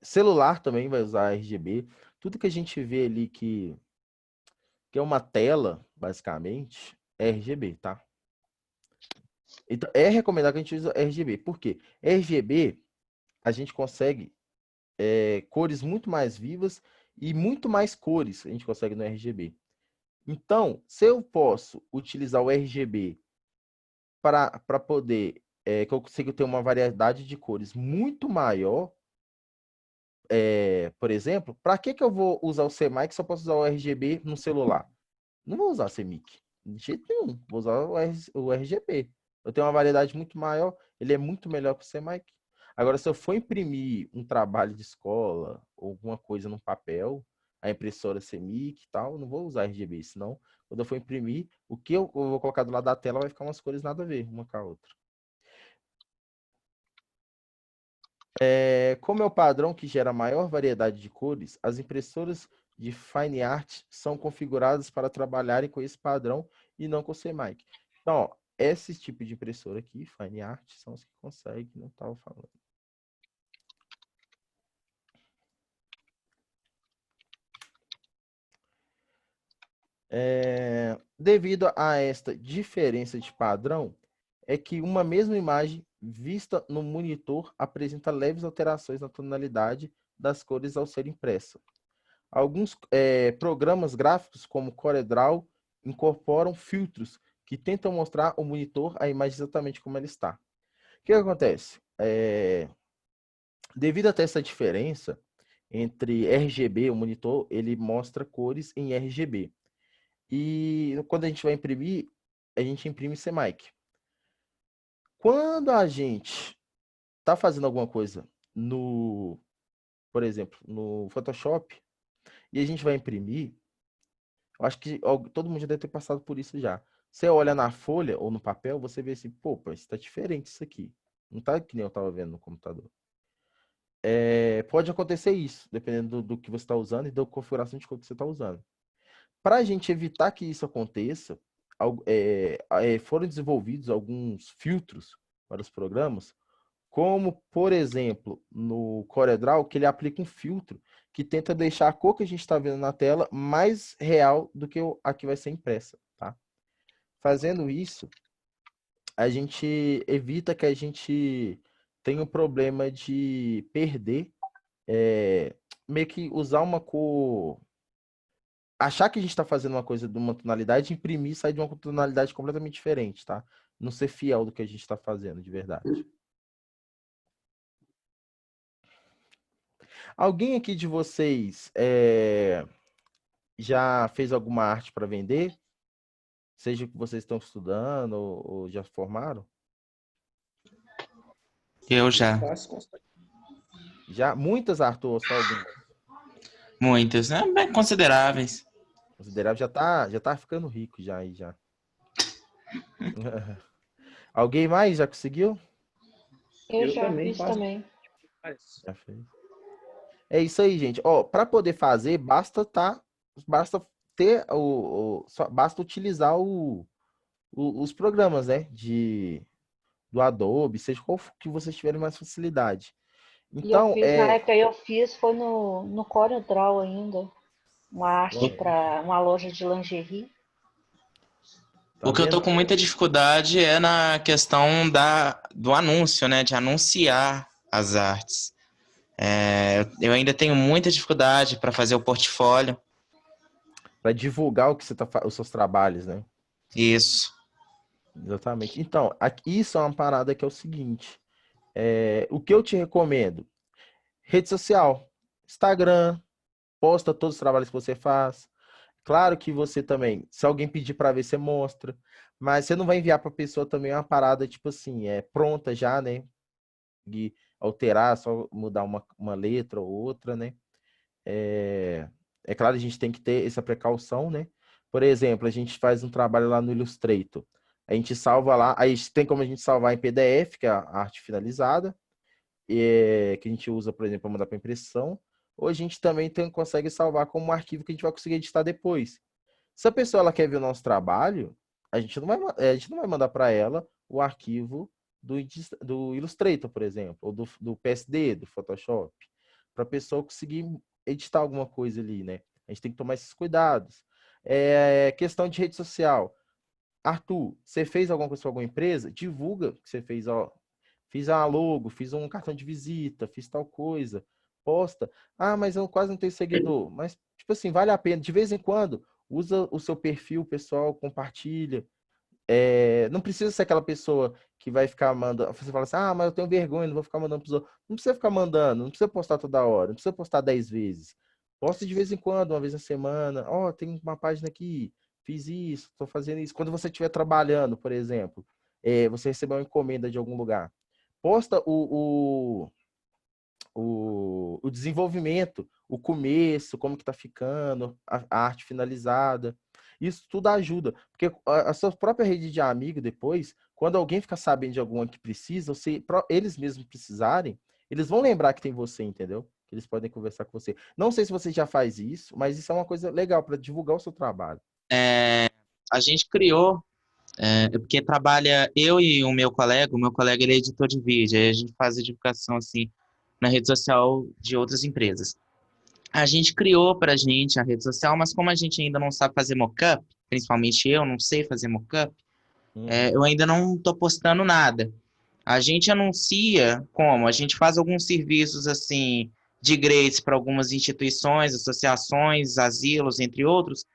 Celular também vai usar RGB. Tudo que a gente vê ali que é uma tela, basicamente, é RGB, tá? Então, é recomendado que a gente use RGB. Por quê? RGB, a gente consegue cores muito mais vivas e muito mais cores a gente consegue no RGB. Então, se eu posso utilizar o RGB para poder que eu consiga ter uma variedade de cores muito maior, por exemplo, para que eu vou usar o CMYK se eu posso usar o RGB no celular? Não vou usar o CMYK, de jeito nenhum. Vou usar o RGB. Eu tenho uma variedade muito maior, ele é muito melhor que o CMYK. Agora, se eu for imprimir um trabalho de escola, ou alguma coisa no papel, a impressora CMYK e tal, não vou usar RGB, senão, quando eu for imprimir, o que eu vou colocar do lado da tela vai ficar umas cores nada a ver, uma com a outra. Como é o padrão que gera maior variedade de cores, as impressoras de Fine Art são configuradas para trabalharem com esse padrão e não com o CMYK. Então, ó, esse tipo de impressora aqui, Fine Art, são os que conseguem, não estava falando. Devido a esta diferença de padrão, é que uma mesma imagem vista no monitor apresenta leves alterações na tonalidade das cores ao ser impressa. Alguns programas gráficos, como CorelDRAW, incorporam filtros que tentam mostrar ao monitor a imagem exatamente como ela está. O que acontece? Devido a ter essa diferença entre RGB, o monitor, ele mostra cores em RGB. E quando a gente vai imprimir, a gente imprime CMYK. Quando a gente está fazendo alguma coisa por exemplo, no Photoshop, e a gente vai imprimir, eu acho que todo mundo já deve ter passado por isso já. Você olha na folha ou no papel, você vê assim, pô, está diferente isso aqui. Não está que nem eu estava vendo no computador. Pode acontecer isso, dependendo do que você está usando e da configuração de cor que você está usando. Para a gente evitar que isso aconteça, foram desenvolvidos alguns filtros para os programas, como, por exemplo, no CorelDRAW, que ele aplica um filtro que tenta deixar a cor que a gente está vendo na tela mais real do que a que vai ser impressa, tá? Fazendo isso, a gente evita que a gente tenha o problema de perder, meio que usar uma cor achar que a gente está fazendo uma coisa de uma tonalidade, imprimir e sair de uma tonalidade completamente diferente, tá? Não ser fiel do que a gente está fazendo, de verdade. Alguém aqui de vocês já fez alguma arte para vender? Seja que vocês estão estudando ou já formaram? Eu já. Já? Muitas, Arthur, ou só algumas? Muitas, né? Bem consideráveis. Considerável, já tá ficando rico já aí, já. Alguém mais já conseguiu? Eu já também fiz faço. também. Já fez. É isso aí, gente. Ó, para poder fazer, basta ter basta utilizar os programas, né, do Adobe, seja qual que vocês tiverem mais facilidade. E eu Então, fiz, na época eu fiz, foi no CorelDRAW ainda. Uma arte para uma loja de lingerie. tá O que eu tô vendo? com muita dificuldade é na questão do anúncio, né? De anunciar as artes. Eu ainda tenho muita dificuldade para fazer o portfólio. Para divulgar o que você os seus trabalhos, né? Isso. Exatamente. Então, isso é uma parada que é o seguinte. O que eu te recomendo? Rede social, Instagram, posta todos os trabalhos que você faz. Claro que você também, se alguém pedir para ver, você mostra, mas você não vai enviar para a pessoa também uma parada tipo assim, pronta já, né? De alterar, só mudar uma letra ou outra, né? É claro, a gente tem que ter essa precaução, né? Por exemplo, a gente faz um trabalho lá no Illustrator. A gente salva lá, aí tem como a gente salvar em PDF, que é a arte finalizada, que a gente usa, por exemplo, para mandar para impressão, ou a gente também consegue salvar como um arquivo que a gente vai conseguir editar depois. Se a pessoa ela quer ver o nosso trabalho, a gente não vai mandar para ela o arquivo do Illustrator, por exemplo, ou do PSD, do Photoshop, para a pessoa conseguir editar alguma coisa ali, né? A gente tem que tomar esses cuidados. Questão de rede social. Arthur, você fez alguma coisa para alguma empresa? Divulga que você fez, ó. Fiz uma logo, fiz um cartão de visita, fiz tal coisa. Posta. Ah, mas eu quase não tenho seguidor. Mas, tipo assim, vale a pena. De vez em quando, usa o seu perfil pessoal, compartilha. Não precisa ser aquela pessoa que vai ficar mandando. Você fala assim, ah, mas eu tenho vergonha, não vou ficar mandando pros outros. Não precisa ficar mandando, não precisa postar toda hora, não precisa postar 10 vezes. Posta de vez em quando, uma vez na semana. Ó, tem uma página aqui, fiz isso, estou fazendo isso. Quando você estiver trabalhando, por exemplo, você recebeu uma encomenda de algum lugar. Posta o desenvolvimento, o começo, como que tá ficando, a arte finalizada. Isso tudo ajuda, porque a sua própria rede de amigo depois, quando alguém ficar sabendo de alguma que precisa, eles mesmos precisarem, eles vão lembrar que tem você, entendeu? Que eles podem conversar com você. Não sei se você já faz isso, mas isso é uma coisa legal para divulgar o seu trabalho. A gente criou, porque trabalha eu e o meu colega ele é editor de vídeo, aí a gente faz a divulgação assim na rede social de outras empresas. A gente criou para a gente a rede social, mas como a gente ainda não sabe fazer mockup, principalmente eu não sei fazer mockup, eu ainda não estou postando nada. A gente anuncia como? A gente faz alguns serviços assim de grades para algumas instituições, associações, asilos, entre outros,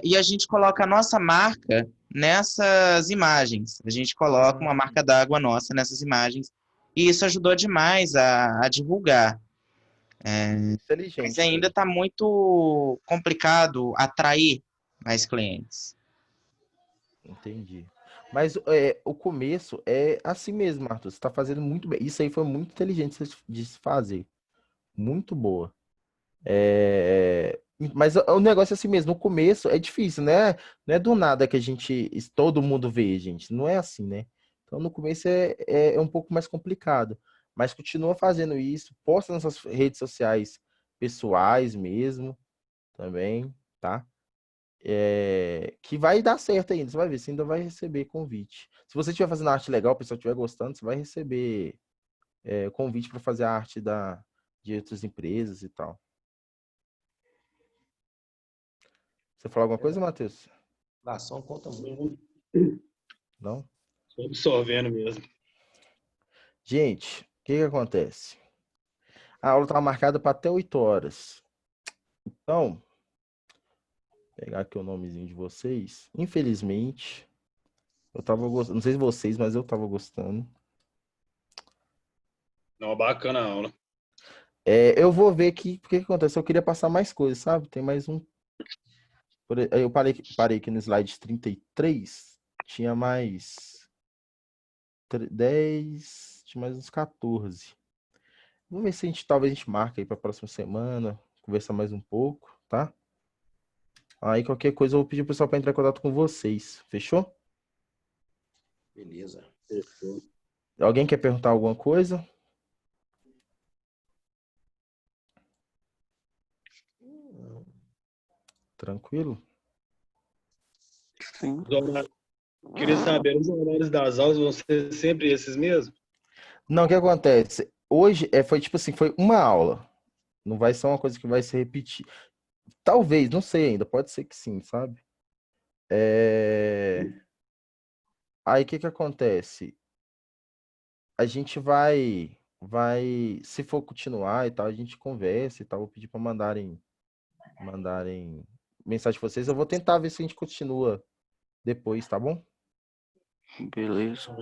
e a gente coloca a nossa marca nessas imagens. A gente coloca uma marca d'água nossa nessas imagens. E isso ajudou demais a divulgar. Mas ainda está muito complicado atrair mais clientes. Entendi. Mas o começo é assim mesmo, Arthur. Você está fazendo muito bem. Isso aí foi muito inteligente de se fazer. Muito boa. Mas o negócio é assim mesmo. No começo é difícil, né? Não é do nada que todo mundo vê, gente. Não é assim, né? Então no começo é um pouco mais complicado. Mas continua fazendo isso. Posta nas suas redes sociais pessoais mesmo também, tá? Que vai dar certo ainda. Você vai ver, você ainda vai receber convite. Se você estiver fazendo arte legal, o pessoal estiver gostando, você vai receber convite para fazer a arte de outras empresas e tal. Você falou alguma coisa, Matheus? Ação conta muito. Não? Estou absorvendo mesmo. Gente, o que acontece? A aula estava marcada para até 8 horas. Então, pegar aqui o nomezinho de vocês. Infelizmente, eu tava gostando. Não sei se vocês, mas eu tava gostando. Não, bacana a aula. Eu vou ver aqui o que acontece. Eu queria passar mais coisas, sabe? Tem mais um. Eu parei aqui no slide 33. Tinha mais 10. Tinha mais uns 14. Vamos ver se talvez a gente marca aí para a próxima semana. Conversar mais um pouco, tá? Aí qualquer coisa eu vou pedir o pessoal para entrar em contato com vocês. Fechou? Beleza. Fechou. Alguém quer perguntar alguma coisa? Tranquilo? Sim. Queria saber, os horários das aulas vão ser sempre esses mesmos? Não, o que acontece? Hoje foi tipo assim, foi uma aula. Não vai ser uma coisa que vai se repetir. Talvez, não sei ainda, pode ser que sim, sabe? Aí o que acontece? A gente se for continuar e tal, a gente conversa e tal. Vou pedir para mandarem mensagem para vocês. Eu vou tentar ver se a gente continua depois, tá bom? Beleza.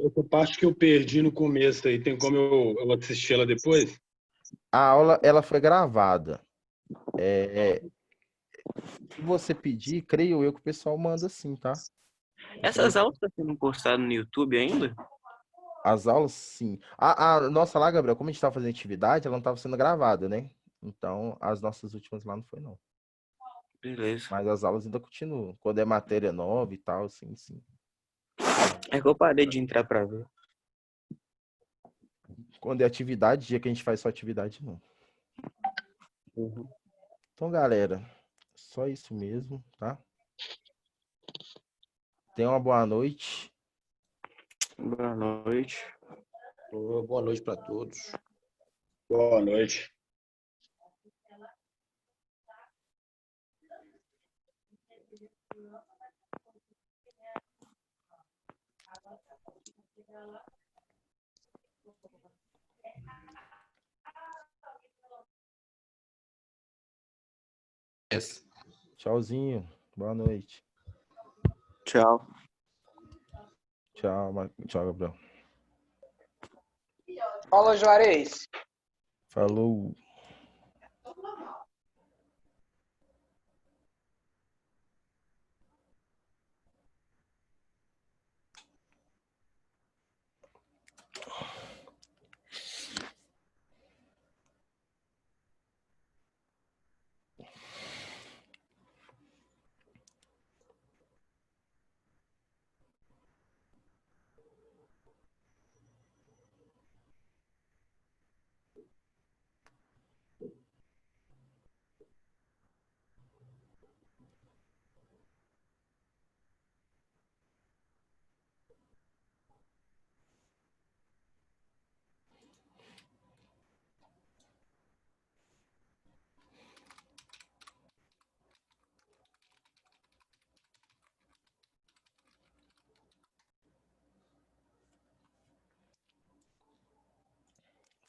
Essa parte que eu perdi no começo aí, tem como eu assistir ela depois? A aula, ela foi gravada. Se você pedir, creio eu que o pessoal manda sim, tá? Essas aulas estão sendo postadas no YouTube ainda? As aulas, sim. A nossa lá, Gabriel, como a gente estava fazendo atividade, ela não estava sendo gravada, né? Então, as nossas últimas lá não foi, não. Beleza. Mas as aulas ainda continuam. Quando é matéria nova e tal, sim. É que eu parei de entrar pra ver. Quando é atividade, dia que a gente faz só atividade, não. Uhum. Então, galera, só isso mesmo, tá? Tenha uma boa noite. Boa noite. Boa noite para todos. Boa noite. Yes. Tchauzinho. Boa noite. Tchau. Tchau, Gabriel. Fala, Juarez. Falou.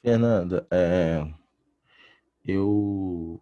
Fernanda, eu